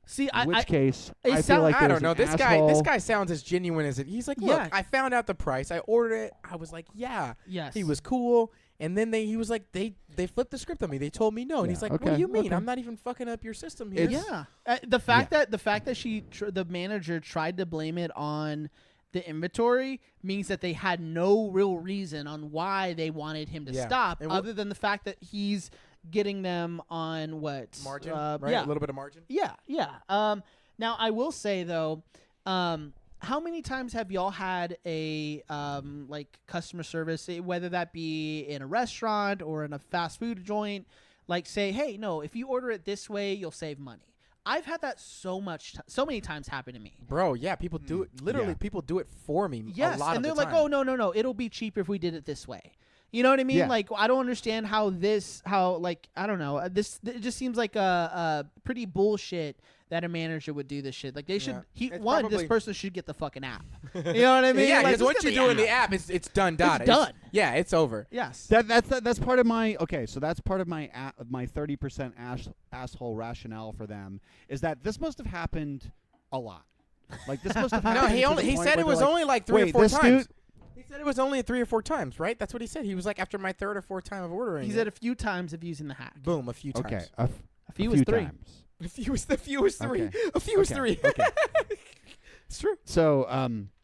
See, In which case, it I feel sound- like I there's don't know. an This asshole. guy sounds as genuine as it. He's like, look, Yeah. I found out the price. I ordered it. I was like, yeah. yes. He was cool. And then he was like, they flipped the script on me. They told me no. And he's Yeah. like, Okay, what do you mean? okay. I'm not even fucking up your system here. Yeah. The fact that the manager tried to blame it on the inventory means that they had no real reason on why they wanted him to Yeah. stop, And other than the fact that he's getting them on what Margin, right? Yeah. A little bit of margin. Yeah. Now I will say though, how many times have y'all had a customer service, whether that be in a restaurant or in a fast food joint, say, hey, no, if you order it this way, you'll save money. I've had that so many times happen to me. Bro, yeah, people do it. Literally, Yeah. people do it for me Yes, a lot and of they're the like, time. oh no, it'll be cheaper if we did it this way. You know what I mean? Yeah. Like, I don't understand how I don't know. It just seems like a pretty bullshit that a manager would do this shit. Like, they should, It's this person should get the fucking app. You know what I mean? Yeah, Like, because just once get you do it in the app, it's done. Done. done. Yeah, it's over. Yes. That's part of my So that's part of my 30% asshole rationale for them is that this must have happened a lot. Like this must have happened. No, he said it was only like 3 or 4 times. He said it was only 3 or 4 times, right? That's what he said. He was like, after my 3rd or 4th time of ordering. He said a few times of using the hack. Boom, a few times. Okay, A few was 3. times. A few was 3. Okay. A few was 3. Okay. It's true. So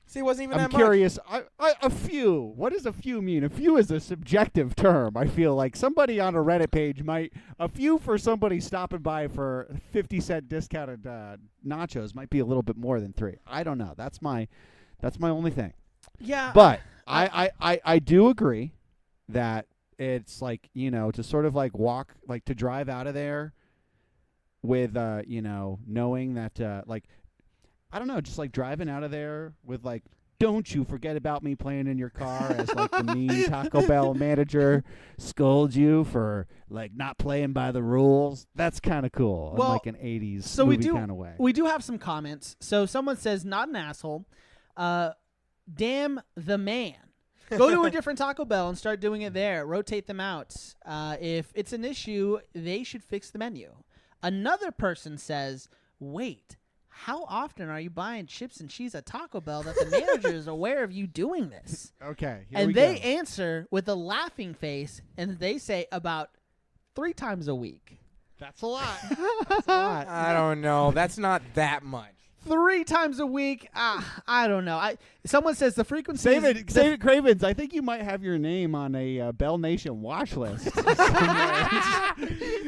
See, it wasn't even I'm that curious. A few. What does a few mean? A few is a subjective term. I feel like somebody on a Reddit page a few for somebody stopping by for 50-cent discounted nachos might be a little bit more than 3. I don't know. That's my only thing. Yeah. But I do agree that it's like, to sort of like to drive out of there with, knowing that, like, I don't know, just like driving out of there with like, don't you forget about me playing in your car as like the mean Taco Bell manager scolds you for like not playing by the rules. That's kind of cool in like an 80s movie kind of way. We do have some comments. So someone says, not an asshole. Damn the man. Go to a different Taco Bell and start doing it there. Rotate them out. If it's an issue, they should fix the menu. Another person says, wait, how often are you buying chips and cheese at Taco Bell that the manager is aware of you doing this? Okay. And they answer with a laughing face, and they say about 3 times a week. That's a lot. That's a lot. I don't know. That's not that much. 3 times a week? I don't know. Someone says the frequency. Save it, Cravens. I think you might have your name on a Bell Nation watch list.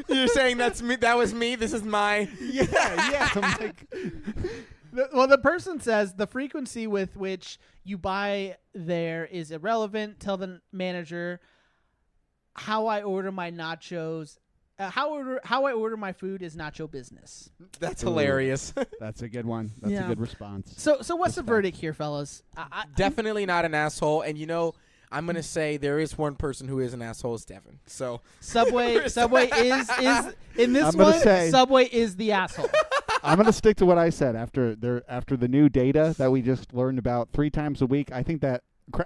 You're saying that's me? That was me? This is my... Yeah. I'm like... the person says the frequency with which you buy there is irrelevant. Tell the manager how I order my nachos. How I order my food is nacho business. That's hilarious. That's a good one. That's a good response. So what's the verdict here, fellas? Definitely not an asshole. And I'm gonna say there is one person who is an asshole. Is Devin. So Subway is in this Subway is the asshole. I'm gonna stick to what I said after the new data that we just learned about 3 times a week. I think that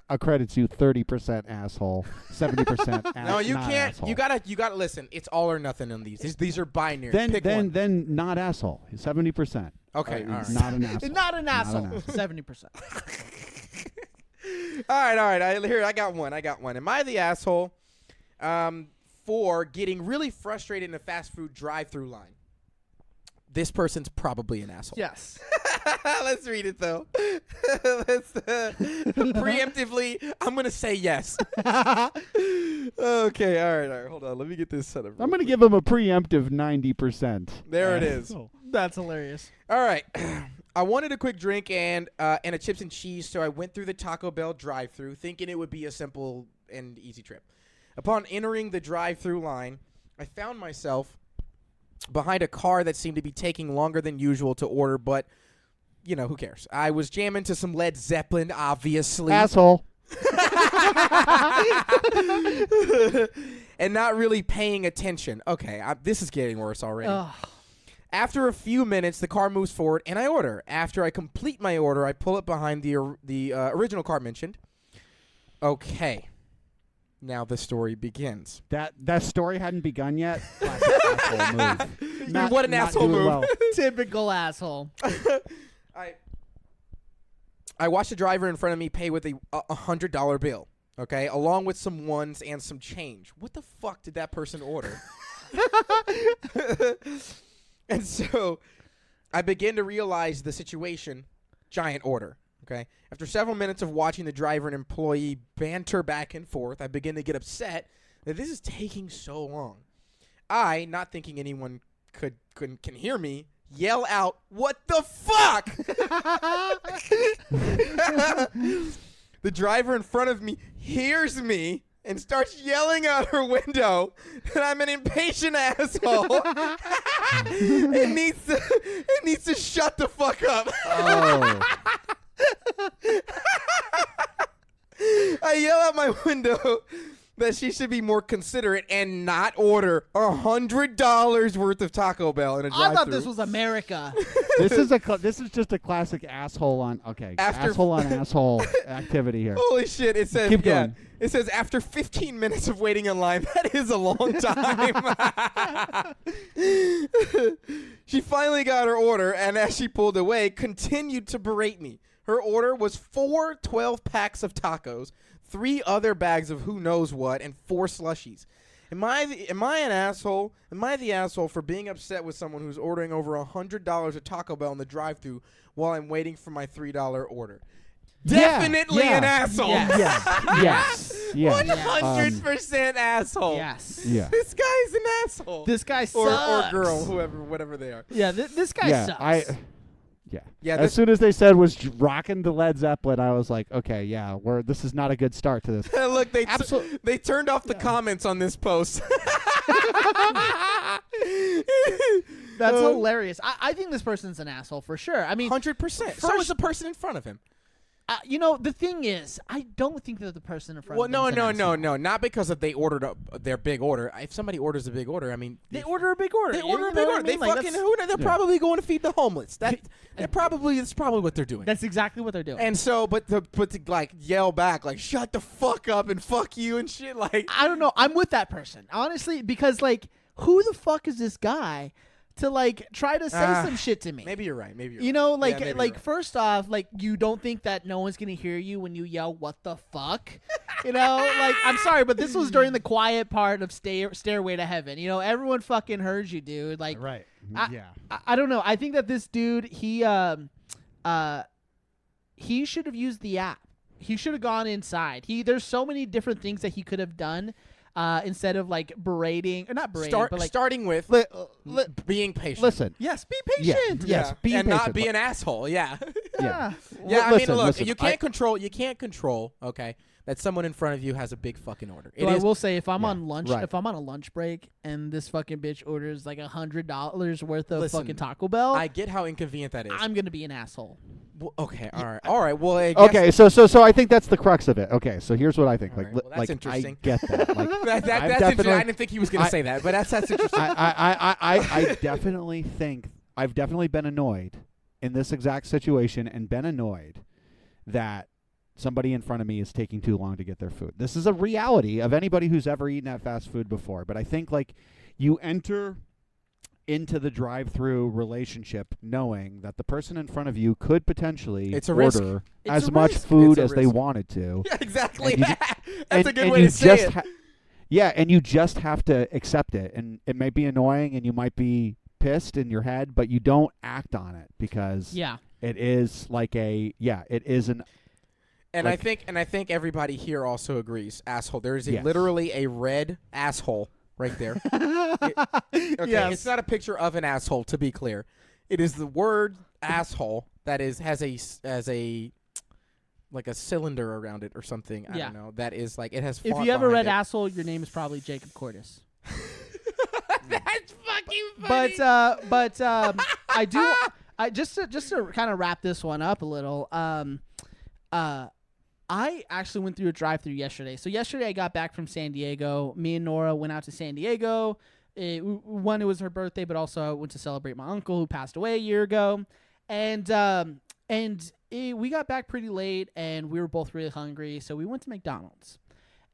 accredits you 30% asshole, 70% No, you can't. Asshole. You gotta listen. It's all or nothing on these. These are binary. Pick then one. Then not asshole. 70%. Okay, all right. Not an asshole. Not an asshole. 70%. All right. I got one. Am I the asshole for getting really frustrated in a fast food drive-through line? This person's probably an asshole. Yes. Let's read it, though. Preemptively, I'm going to say yes. Okay, all right. Hold on. Let me get this set up. I'm going to give him a preemptive 90%. There it is. That's hilarious. All right. I wanted a quick drink and a chips and cheese, so I went through the Taco Bell drive-thru thinking it would be a simple and easy trip. Upon entering the drive-thru line, I found myself behind a car that seemed to be taking longer than usual to order, but, who cares? I was jamming to some Led Zeppelin, obviously. Asshole. And not really paying attention. Okay, this is getting worse already. Ugh. After a few minutes, the car moves forward, and I order. After I complete my order, I pull up behind the original car mentioned. Okay. Now the story begins. That story hadn't begun yet. Asshole move. What an asshole move. Well. Typical asshole. I watched the driver in front of me pay with a $100 bill, okay, along with some ones and some change. What the fuck did that person order? And so I begin to realize the situation. Giant order. Okay. After several minutes of watching the driver and employee banter back and forth, I begin to get upset that this is taking so long. I, not thinking anyone can hear me, yell out, "What the fuck?" The driver in front of me hears me and starts yelling out her window that I'm an impatient asshole. It needs to shut the fuck up. Oh. I yell out my window that she should be more considerate and not order $100 worth of Taco Bell in a drive-thru. I thought this was America. This is just a classic asshole on asshole activity here. Holy shit! It says Keep going. It says after 15 minutes of waiting in line. That is a long time. She finally got her order, and as she pulled away, continued to berate me. Her order was 4 12-packs of tacos, 3 other bags of who knows what, and 4 slushies. Am I an asshole? Am I the asshole for being upset with someone who's ordering over $100 of Taco Bell in the drive-thru while I'm waiting for my $3 order? Definitely an asshole. Yes. 100% asshole. Yes. Yeah. This guy's an asshole. This guy or sucks. girl, whatever they are. Yeah, this guy sucks. Yeah. As soon as they said was rocking to Led Zeppelin, I was like, okay, yeah, this is not a good start to this. Look, they turned off the comments on this post. That's hilarious. I think this person's an asshole for sure. I mean, 100%. So is the person in front of him. The thing is, I don't think that the person in front of him is an asshole. No. Not because if they ordered their big order. If somebody orders a big order, I mean, They order a big order. They order a You big know order. what I mean? They Like, fucking that's- they're probably going to feed the homeless. That's probably what they're doing. That's exactly what they're doing. And so, but to like yell back, like shut the fuck up and fuck you and shit, like I don't know. I'm with that person, honestly, because like, who the fuck is this guy to like try to say some shit to me? maybe you're right. Maybe you're You right. know, Yeah, like, maybe you're like right. first off, like you don't think that no one's gonna hear you when you yell "What the fuck"? You know, like I'm sorry, but this was during the quiet part of Stairway to Heaven. You know, everyone fucking heard you, dude. Like, Right. I don't know. I think that this dude, he should have used the app. He should have gone inside. There's so many different things that he could have done. Instead of like berating, or not berating, but like starting with being patient. Listen. yes, be patient. Yes, be and patient. not be an asshole. Yeah. Yeah. Yeah, I Listen, mean, look, listen, you can't control, okay, that someone in front of you has a big fucking order. So I will say, if I'm Yeah, on lunch, right. if I'm on a lunch break and this fucking bitch orders like $100 worth of Listen, fucking Taco Bell, I get how inconvenient that is. I'm gonna be an asshole. Well, okay, all right. Well, I guess Okay, so I think that's the crux of it. Okay, so here's what I think. All Like, right, well, that's like interesting. I get that. Like, that's I've interesting. I didn't think he was going to say that, but that's interesting. I definitely think I've definitely been annoyed in this exact situation and been annoyed that somebody in front of me is taking too long to get their food. This is a reality of anybody who's ever eaten at fast food before. But I think like you enter into the drive-through relationship knowing that the person in front of you could potentially It's a risk. order It's as a much risk. food It's a as they risk. wanted to. Yeah, exactly. And you That's a good way to say it. Yeah, and you just have to accept it. And it may be annoying and you might be pissed in your head, but you don't act on it because Yeah. it is like it is an And like- I think everybody here also agrees. Asshole. There is Yes. literally a red asshole right there. Okay, Yes. it's not a picture of an asshole, to be clear. It is the word asshole that has a like a cylinder around it or something. I Yeah. don't know. That is like it has. If font you ever read behind asshole, your name is probably Jacob Cordis. it. That's fucking funny. But I just to kind of wrap this one up a little. I actually went through a drive-through yesterday. So yesterday I got back from San Diego. Me and Nora went out to San Diego. It was her birthday, but also I went to celebrate my uncle who passed away a year ago. And we got back pretty late, and we were both really hungry, so we went to McDonald's.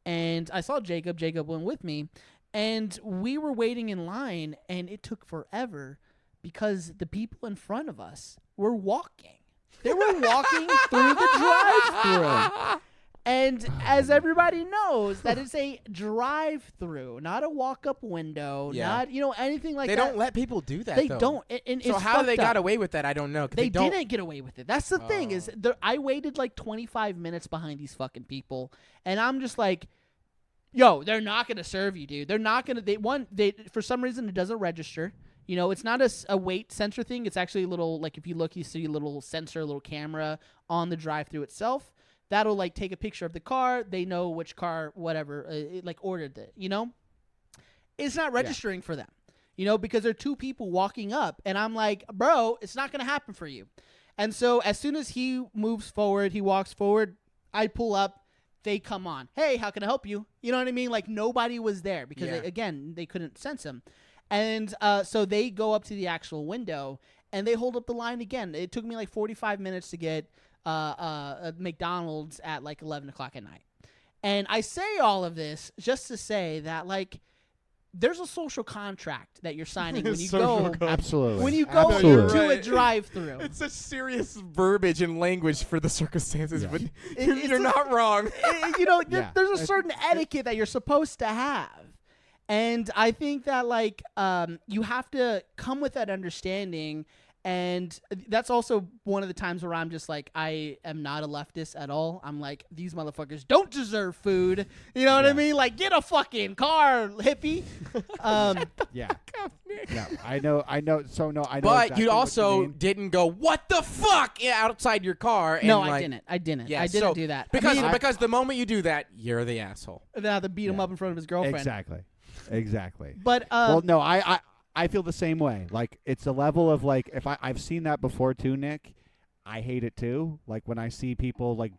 And I saw Jacob. Jacob went with me, and we were waiting in line, and it took forever because the people in front of us were walking. They were walking through the drive-thru. And as everybody knows, that is a drive-through, not a walk-up window, Yeah. not anything like They that. don't let people do that. They though. don't. And So it's how they fucked got up. away with that, I don't know. 'Cause They don't. didn't get away with it. That's the thing is, I waited like 25 minutes behind these fucking people, and I'm just like, yo, they're not gonna serve you, dude. They're not gonna. They for some reason it doesn't register. It's not a weight sensor thing. It's actually a little, like, if you look, you see a little sensor, a little camera on the drive-thru itself. That'll, like, take a picture of the car. They know which car, whatever, it, like, ordered it, It's not registering for them, because there are two people walking up. And I'm like, bro, it's not going to happen for you. And so as soon as he moves forward, he walks forward, I pull up, they come on. Hey, how can I help you? You know what I mean? Like nobody was there because Yeah. they couldn't sense him. And so they go up to the actual window and they hold up the line again. It took me like 45 minutes to get McDonald's at like 11 o'clock at night. And I say all of this just to say that like there's a social contract that you're signing when you go. Absolutely. When you go Absolutely. into a drive-through. It's such serious verbiage and language for the circumstances, Yes. but It's you're a- not wrong. You know, Yeah. there's a certain etiquette that you're supposed to have. And I think that like you have to come with that understanding. And that's also one of the times where I'm just like, I am not a leftist at all. I'm like, these motherfuckers don't deserve food. You know what I mean? Like, get a fucking car, hippie. Yeah. Yeah. I know. So no, I know. But exactly you what also mean. didn't go, what the fuck, outside your car. And No, like, I didn't. Yeah, I didn't so- do that. Because I mean, because the moment you do that, you're the asshole. then I have to beat him Yeah. up in front of his girlfriend. Exactly. But Well, no, I feel the same way. Like it's a level of like if I've seen that before too, Nick. I hate it too. Like when I see people like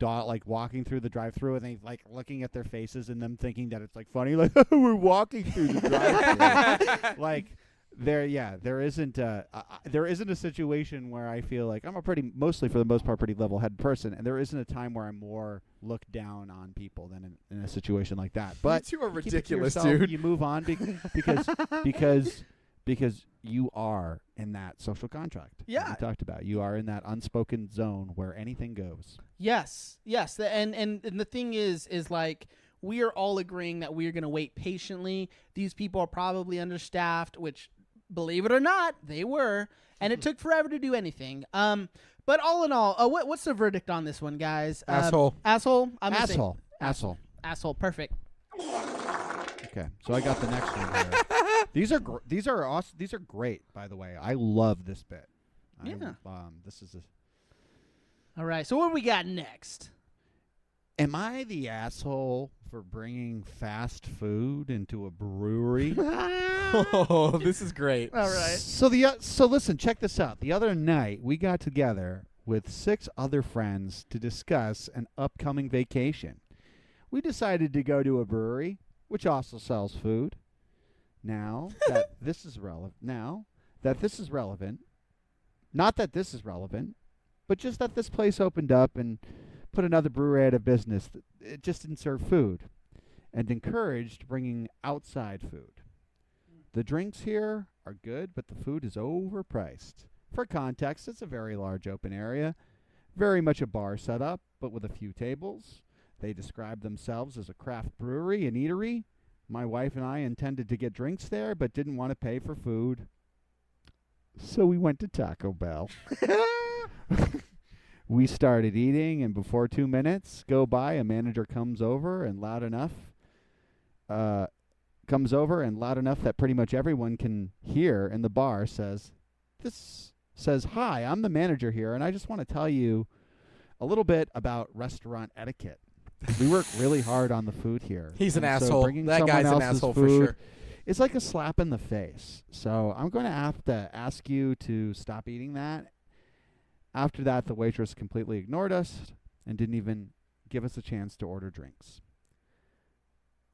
walking through the drive-through and they like looking at their faces and them thinking that it's like funny, like we're walking through the drive-through. Like there isn't a situation where I feel like I'm a mostly for the most part pretty level-headed person, and there isn't a time where I'm more looked down on people than in a situation like that. But you two are you keep it to ridiculous, yourself, dude. You move on because you are in that social contract. that Yeah. we talked about. You are in that unspoken zone where anything goes. Yes. And the thing is like we are all agreeing that we are going to wait patiently. These people are probably understaffed, which, believe it or not, they were, and it took forever to do anything. But all in all, what's the verdict on this one, guys? Asshole. Asshole. I'm gonna say Asshole. asshole. Perfect. Okay, so I got the next one here. These are awesome. These are great, by the way. I love this bit. Yeah. This is. All right. So what do we got next? Am I the asshole for bringing fast food into a brewery? Oh, this is great. All right. So listen, check this out. The other night we got together with 6 other friends to discuss an upcoming vacation. We decided to go to a brewery, which also sells food. Now that this is relevant, not that this is relevant, but just that this place opened up and put another brewery out of business. It just didn't serve food and encouraged bringing outside food. The drinks here are good, but the food is overpriced. For context, it's a very large open area, very much a bar setup, but with a few tables. They describe themselves as a craft brewery and eatery. My wife and I intended to get drinks there, but didn't want to pay for food. So we went to Taco Bell. We started eating, and before 2 minutes go by, a manager comes over and loud enough that pretty much everyone can hear in the bar says, "Hi, I'm the manager here, and I just want to tell you a little bit about restaurant etiquette. We work really hard on the food here. He's an And so asshole. bringing That someone guy's an else's asshole for food sure. It's like a slap in the face. So I'm going to have to ask you to stop eating that." After that, the waitress completely ignored us and didn't even give us a chance to order drinks.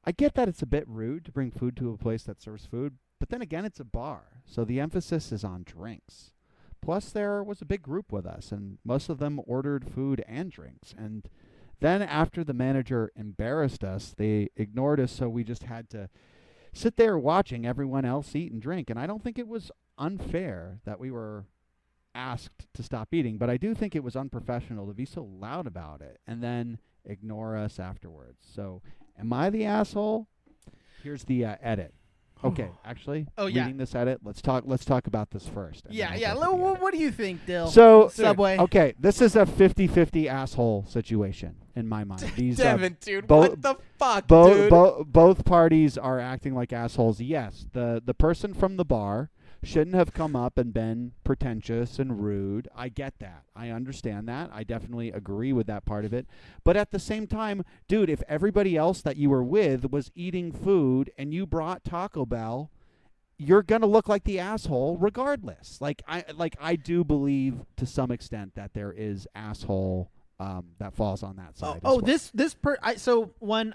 I get that it's a bit rude to bring food to a place that serves food, but then again, it's a bar, so the emphasis is on drinks. Plus, there was a big group with us, and most of them ordered food and drinks. And then after the manager embarrassed us, they ignored us, so we just had to sit there watching everyone else eat and drink. And I don't think it was unfair that we were asked to stop eating, but I do think it was unprofessional to be so loud about it and then ignore us afterwards. So, am I the asshole? Here's the edit. Okay, actually, reading this edit, let's talk about this first. and then Yeah. I'll go to the edit. What do you think, Dill? So, Subway. okay, this is a 50-50 asshole situation in my mind. These Devin, dude, bo- what the fuck, dude? both parties are acting like assholes. Yes, the person from the bar shouldn't have come up and been pretentious and rude. I get that. I understand that. I definitely agree with that part of it. But at the same time, dude, if everybody else that you were with was eating food and you brought Taco Bell, you're going to look like the asshole regardless. I do believe to some extent that there is asshole that falls on that side. Oh, as well.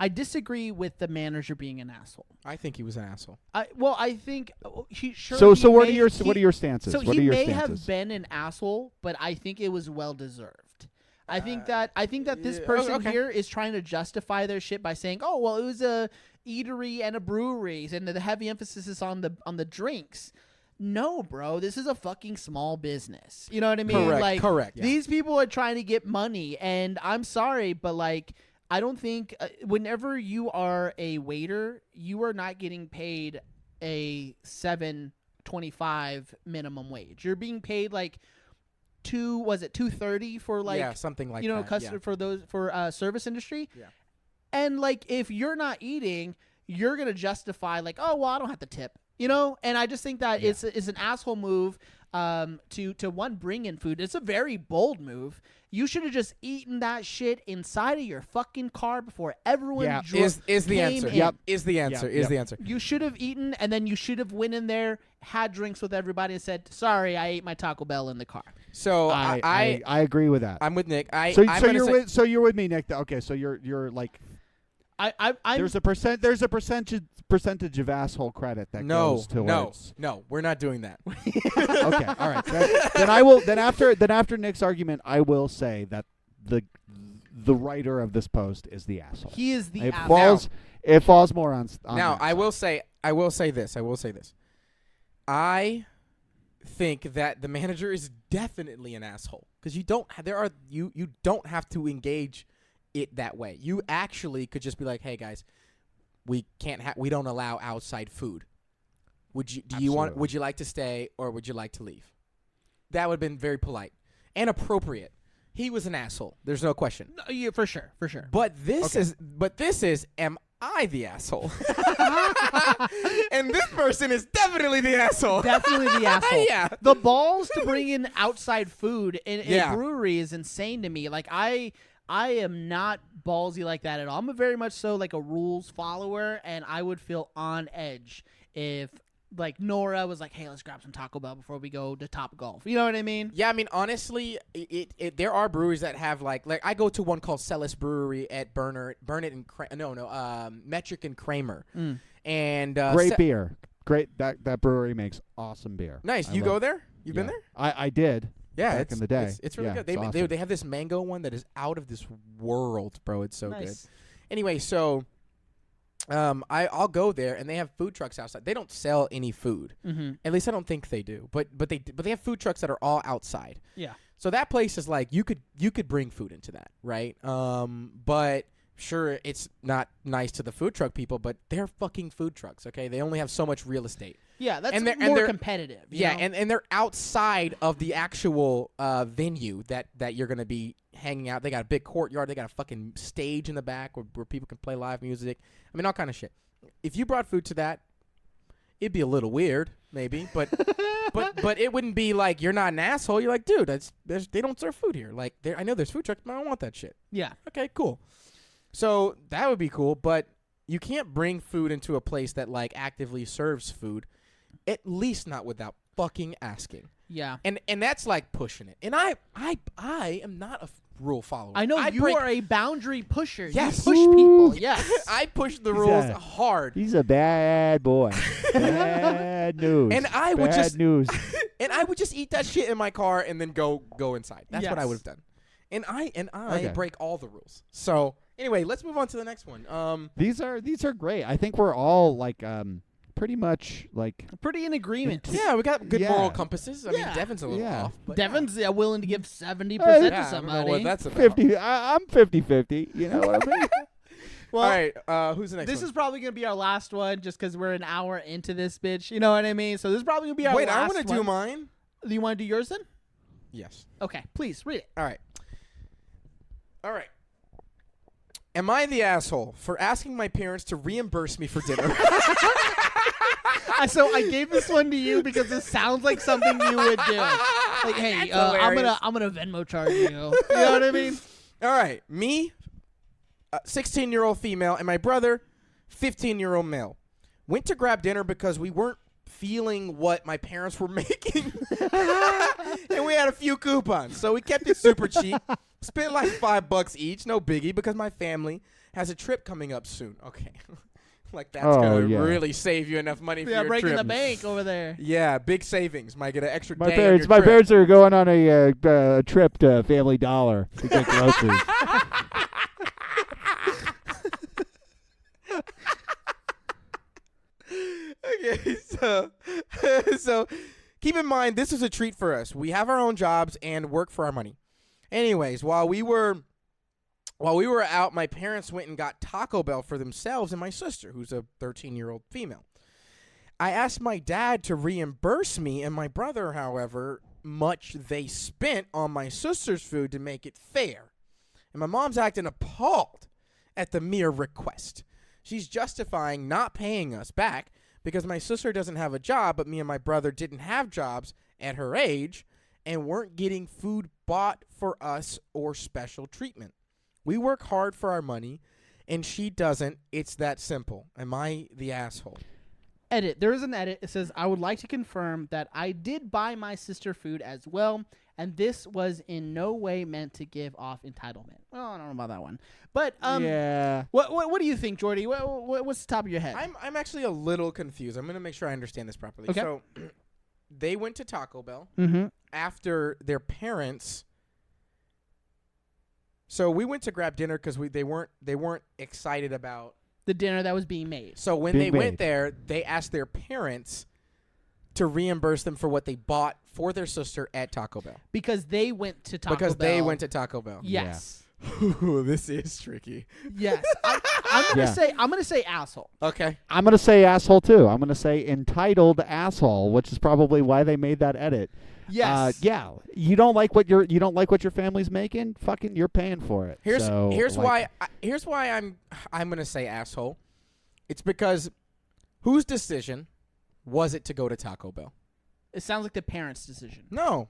I disagree with the manager being an asshole. I think he was an asshole. I think he sure. So he what are may- your he- what are your stances? So what he are your may stances? have been an asshole, but I think it was well deserved. I think that this yeah, person okay. here is trying to justify their shit by saying, "Oh, well, it was a eatery and a brewery, and the heavy emphasis is on the drinks." No, bro, this is a fucking small business. You know what I mean? Correct, Like, correct, yeah. These people are trying to get money, and I'm sorry, but like, I don't think whenever you are a waiter, you are not getting paid a $7.25 minimum wage. You're being paid like $2.30 for like yeah, something like that. customer for those for service industry. Yeah. And like if you're not eating, you're gonna justify like, oh well, I don't have to tip. And I just think that it's an asshole move to one bring in food. It's a very bold move. You should have just eaten that shit inside of your fucking car before everyone Yeah. Is the came answer? in. Yep. Is the answer? Yep. Is Yep. the answer? You should have eaten, and then you should have went in there, had drinks with everybody, and said, "Sorry, I ate my Taco Bell in the car." So I agree with that. I'm with Nick. So I'm gonna say, so you're with me, Nick. Okay, so you're like I'm there's a percentage of asshole credit that goes towards. no, we're not doing that. Okay, all right. Then I will. Then after Nick's argument, I will say that the writer of this post is the asshole. he is the It asshole. falls more on Now, that I side. will say this. I think that the manager is definitely an asshole because you don't have to engage it that way. You actually could just be like, "Hey guys, we don't allow outside food. Would you like to stay or would you like to leave?" That would have been very polite and appropriate. He was an asshole. There's no question. No, yeah, for sure. But This is am I the asshole? And this person is definitely the asshole. definitely the asshole. Yeah. The balls to bring in outside food in Yeah. a brewery is insane to me. Like I am not ballsy like that at all. I'm very much so like a rules follower, and I would feel on edge if like Nora was like, "Hey, let's grab some Taco Bell before we go to Top Golf." You know what I mean? Yeah, I mean, honestly, there are breweries that have like I go to one called Celis Brewery at Metric and Kramer, and Great beer. Great that brewery makes awesome beer. Nice. I You love- go there? You've been yeah. there? I did. Yeah, back in the day. It's really Yeah, good. it's awesome. They have this mango one that is out of this world, bro. It's so good. Nice. Anyway, so I'll go there and they have food trucks outside. They don't sell any food. Mm-hmm. At least I don't think they do. But they have food trucks that are all outside. Yeah. So that place is like you could bring food into that, right? But sure, it's not nice to the food truck people, but they're fucking food trucks, okay? They only have so much real estate. Yeah, that's And they're- more they're- competitive. you Yeah, know? and they're outside of the actual venue that you're gonna be hanging out. They got a big courtyard. They got a fucking stage in the back where people can play live music. I mean, all kind of shit. If you brought food to that, it'd be a little weird, maybe, but but it wouldn't be like you're not an asshole. You're like, dude, they don't serve food here. Like, I know there's food trucks, but I don't want that shit. Yeah. Okay, cool. So that would be cool, but you can't bring food into a place that like actively serves food, at least not without fucking asking. Yeah. And that's like pushing it. And I am not a rule follower. I know I you break- are a boundary pusher. Yes. You push people. Yes. I push the He's rules a- hard. He's a bad boy. Bad news. And I would bad just news. and I would just eat that shit in my car and then go inside. That's what I Yes. would have done. And I Okay. break all the rules. So anyway, let's move on to the next one. These are great. I think we're all like pretty much like Pretty in agreement. Yeah, we got good Yeah. moral compasses. I mean, Yeah. Devin's a little Yeah. off. But Devin's willing to give 70% Hey, to yeah, I don't somebody. know what that's about. 50. I'm 50-50. You know what I mean? Well, all right, who's the next this one? is probably going to be our last one just because we're an hour into this bitch. You know what I mean? So this is probably going to be our Wait, last I want want to do mine. Do you want to do yours then? Yes. Okay, please, read it. All right. Am I the asshole for asking my parents to reimburse me for dinner? So I gave this one to you because this sounds like something you would do. Like, hey, That's hilarious. I'm gonna Venmo charge you. You know what I mean? All right, me, 16-year-old female, and my brother, 15-year-old male, went to grab dinner because we weren't feeling what my parents were making. And we had a few coupons. So we kept it super cheap. Spent like $5 each, no biggie, because my family has a trip coming up soon. Okay. Like that's going to really save you enough money for your breaking trip. the bank over there. Yeah, big savings. Might get an extra day on parents, your my trip. parents are going on a trip to Family Dollar to get groceries. Okay, so keep in mind this is a treat for us. We have our own jobs and work for our money. Anyways, while we were out, my parents went and got Taco Bell for themselves and my sister, who's a 13-year-old female. I asked my dad to reimburse me and my brother, however much they spent on my sister's food to make it fair. And my mom's acting appalled at the mere request. She's justifying not paying us back because my sister doesn't have a job, but me and my brother didn't have jobs at her age and weren't getting food bought for us or special treatment. We work hard for our money, and she doesn't. It's that simple. Am I the asshole? Edit. There is an edit. It says, I would like to confirm that I did buy my sister food as well, and this was in no way meant to give off entitlement. Well, I don't know about that one. But yeah. What do you think, Jordy? What's the top of your head? I'm actually a little confused. I'm going to make sure I understand this properly. Okay. So they went to Taco Bell after their parents. So we went to grab dinner because they weren't excited about the dinner that was being made. So when they went there, they asked their parents to reimburse them for what they bought for their sister at Taco Bell. Because they went to Taco Bell. Because they went to Taco Bell. Yes. Ooh, this is tricky. Yes. I'm gonna say asshole. Okay. I'm gonna say asshole too. I'm gonna say entitled asshole, which is probably why they made that edit. Yes. Yeah. You don't like what your family's making? Fucking, you're paying for it. Here's why I'm gonna say asshole. It's because whose decision was it to go to Taco Bell? It sounds like the parents' decision. No.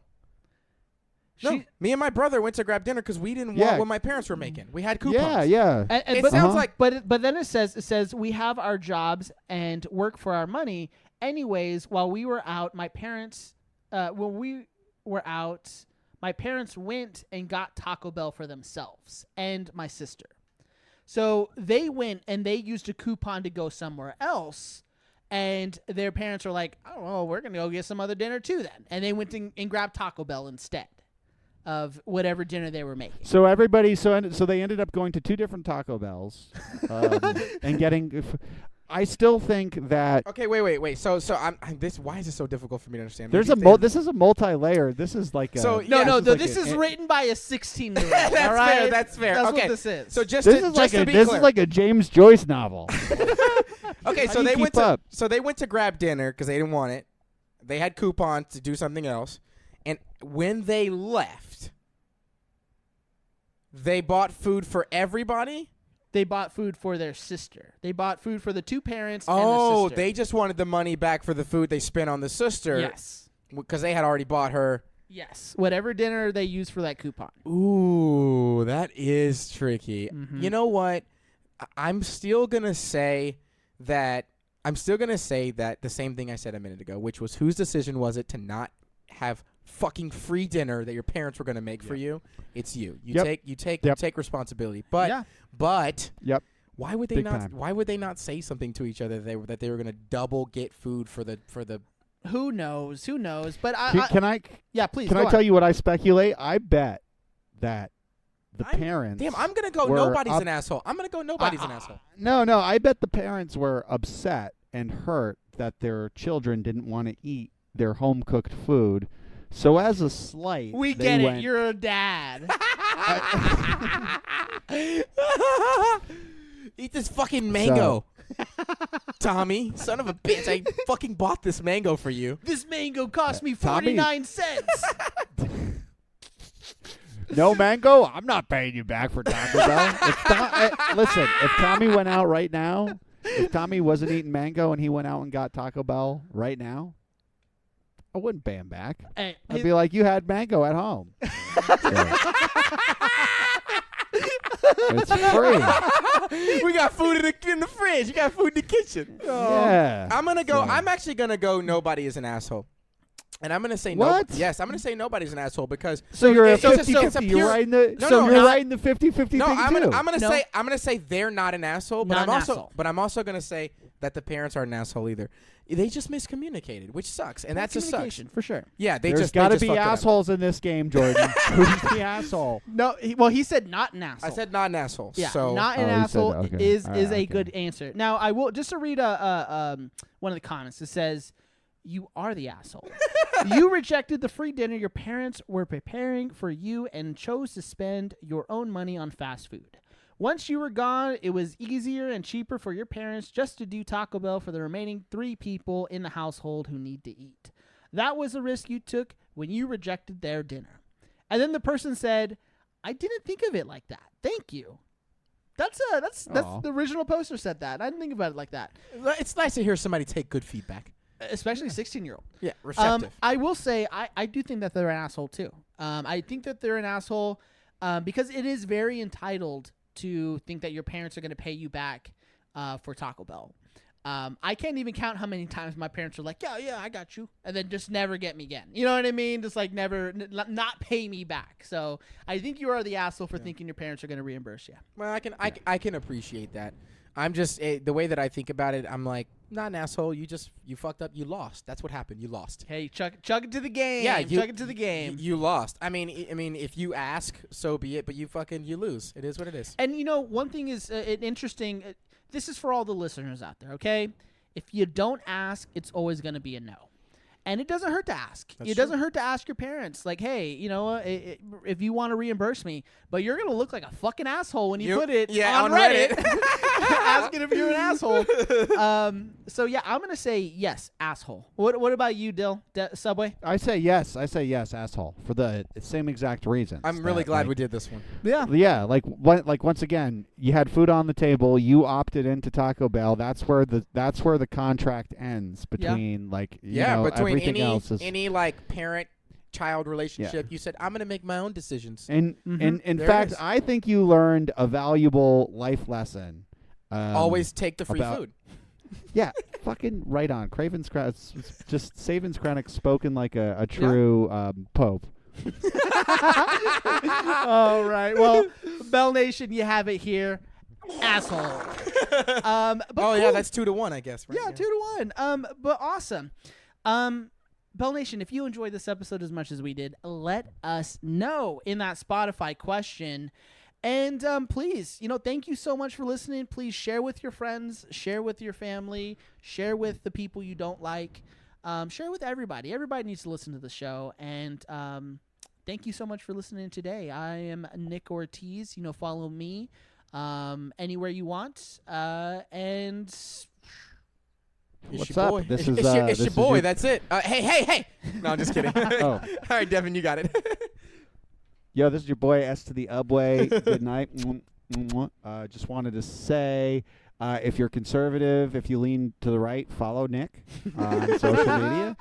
Me and my brother went to grab dinner because we didn't want what my parents were making. We had coupons. Yeah. It sounds like, but then it says we have our jobs and work for our money. Anyways, while we were out, my parents went and got Taco Bell for themselves and my sister. So they went and they used a coupon to go somewhere else. And their parents were like, I don't know, we're going to go get some other dinner too then. And they went and grabbed Taco Bell instead of whatever dinner they were making. So they ended up going to two different Taco Bells and getting. I still think that. Okay, wait. So why is this so difficult for me to understand? This is a multi-layer. This is like a. So this is written by a 16-year-old. That's all right? fair. That's fair. That's okay. what this is. So this is like a James Joyce novel. Okay, How so do you they went to grab dinner because they didn't want it. They had coupons to do something else, and when they left, they bought food for everybody. They bought food for their sister. They bought food for the two parents and the sister. sister. They just wanted the money back for the food they spent on the sister. Yes. Because they had already bought her. Yes. Whatever dinner they used for that coupon. Ooh, that is tricky. Mm-hmm. You know what? I'm still going to say that the same thing I said a minute ago, which was whose decision was it to not have fucking free dinner that your parents were going to make for you? It's you. You take responsibility. But why would they Big not time. why would they not say something to each other that they were going to double get food for the Who knows? But Can I please. Can I tell you what I speculate? I bet that the parents. Damn, I'm gonna go. Nobody's an asshole. I'm gonna go. Nobody's an asshole. No. I bet the parents were upset and hurt that their children didn't want to eat their home cooked food. So as a slight, we get it. You're a dad. Eat this fucking mango, Tommy, son of a bitch! I fucking bought this mango for you. This mango cost me 49 cents. No mango? I'm not paying you back for Taco Bell. Listen, if Tommy went out right now, if Tommy wasn't eating mango and he went out and got Taco Bell right now, I wouldn't pay him back. Hey, I'd be like, you had mango at home. It's free. We got food in the fridge. You got food in the kitchen. Yeah. I'm gonna go. So- I'm actually gonna go. Nobody is an asshole. And I'm gonna say What? Yes, I'm gonna say nobody's an asshole because So you're a so- 50-50. pure- You're riding the. No, so no, you're not- riding the 50-50 no. thing I'm too. gonna say they're not an asshole, but Not I'm an also asshole. but I'm also gonna say that the parents aren't an asshole either. They just miscommunicated, which sucks, and that just sucks. Communication, for sure. Yeah, they There's just they got to just be fucked it up. assholes in this game, Jordan. Who's the asshole? No, he said not an asshole. I said not an asshole. yeah, so not an Oh, you said asshole that, okay. is All right, a okay. good answer. Now I will just to read one of the comments. It says, "You are the asshole. You rejected the free dinner your parents were preparing for you and chose to spend your own money on fast food. Once you were gone, it was easier and cheaper for your parents just to do Taco Bell for the remaining 3 people in the household who need to eat. That was a risk you took when you rejected their dinner." And then the person said, "I didn't think of it like that. Thank you." That's Aw. the original poster said that. I didn't think about it like that. it's nice to hear somebody take good feedback. Especially 16-year-old. Yeah, receptive. I will say I do think that they're an asshole too. I think that they're an asshole because it is very entitled to think that your parents are going to pay you back for Taco Bell. I can't even count how many times my parents were like, yeah, I got you, and then just never get me again. You know what I mean? Just like never, not pay me back. So I think you are the asshole for thinking your parents are going to reimburse you. Well, I can appreciate that. I'm just the way that I think about it. I'm like, not an asshole. You fucked up. You lost. That's what happened. You lost. Hey, chug it to the game. Yeah, chug it to the game. You lost. I mean, if you ask, so be it. But you lose. It is what it is. And one thing is interesting. This is for all the listeners out there, okay? If you don't ask, it's always going to be a no. And it doesn't hurt to ask. That's It true. doesn't hurt to ask your parents, like, hey, if you want to reimburse me, but you're going to look like a fucking asshole when you put it on Reddit. Asking if you're an asshole. So, yeah, I'm going to say yes, asshole. What about you, Dill? Subway? I say yes, asshole, for the same exact reasons. I'm really that, glad like- we did this one. Yeah. Yeah, like once again, you had food on the table. You opted into Taco Bell. That's where the contract ends between Between everything else is. any like parent-child relationship, you said I'm gonna make my own decisions. And in There it fact, is. I think you learned a valuable life lesson. Always take the free about- food. Yeah, fucking right on. Craven's just Saban's Krennic spoken like a true pope. All right. Well, Bell Nation, you have it here. Asshole. But Oh yeah, cool. that's 2-1, I guess. Right? Yeah, 2-1. But awesome. Bell Nation, if you enjoyed this episode as much as we did, let us know in that Spotify question. And please, thank you so much for listening. Please share with your friends, share with your family, share with the people you don't like, share with everybody. Everybody needs to listen to the show. And thank you so much for listening today. I am Nick Ortiz. Follow me anywhere you want. And It's What's your up? boy. This It's is, your this is boy. your- That's it. Hey. No, I'm just kidding. Oh. All right, Devin, you got it. Yo, this is your boy S to the Ubway. Good night. Just wanted to say, if you're conservative, if you lean to the right, follow Nick on social media.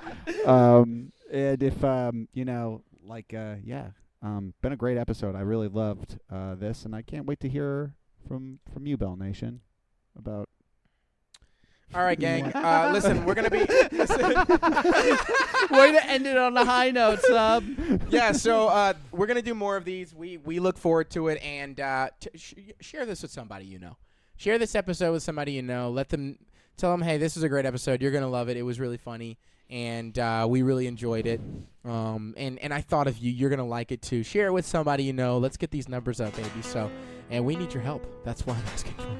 And if been a great episode. I really loved this, and I can't wait to hear from you, Bell Nation, about. All right, gang. Listen, we're gonna be. way to end it on a high note, Sub. Yeah, so we're gonna do more of these. We look forward to it, and share this with somebody you know. Share this episode with somebody you know. Tell them, hey, this is a great episode. You're gonna love it. It was really funny, and we really enjoyed it. And I thought of you. You're gonna like it too. Share it with somebody you know. Let's get these numbers up, baby. So, and we need your help. That's why I'm asking for it.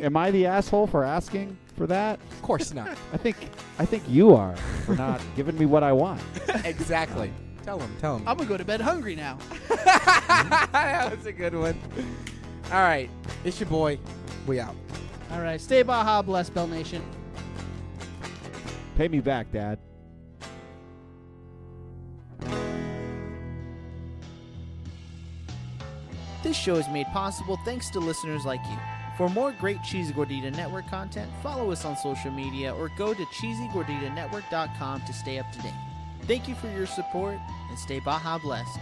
Am I the asshole for asking for that? Of course not. I think you are for not giving me what I want. Exactly. Tell him. I'm going to go to bed hungry now. That was a good one. All right. It's your boy. We out. All right. Stay Baja. Bless Bell Nation. Pay me back, Dad. This show is made possible thanks to listeners like you. For more great Cheesy Gordita Network content, follow us on social media or go to cheesygorditanetwork.com to stay up to date. Thank you for your support and stay Baja blessed.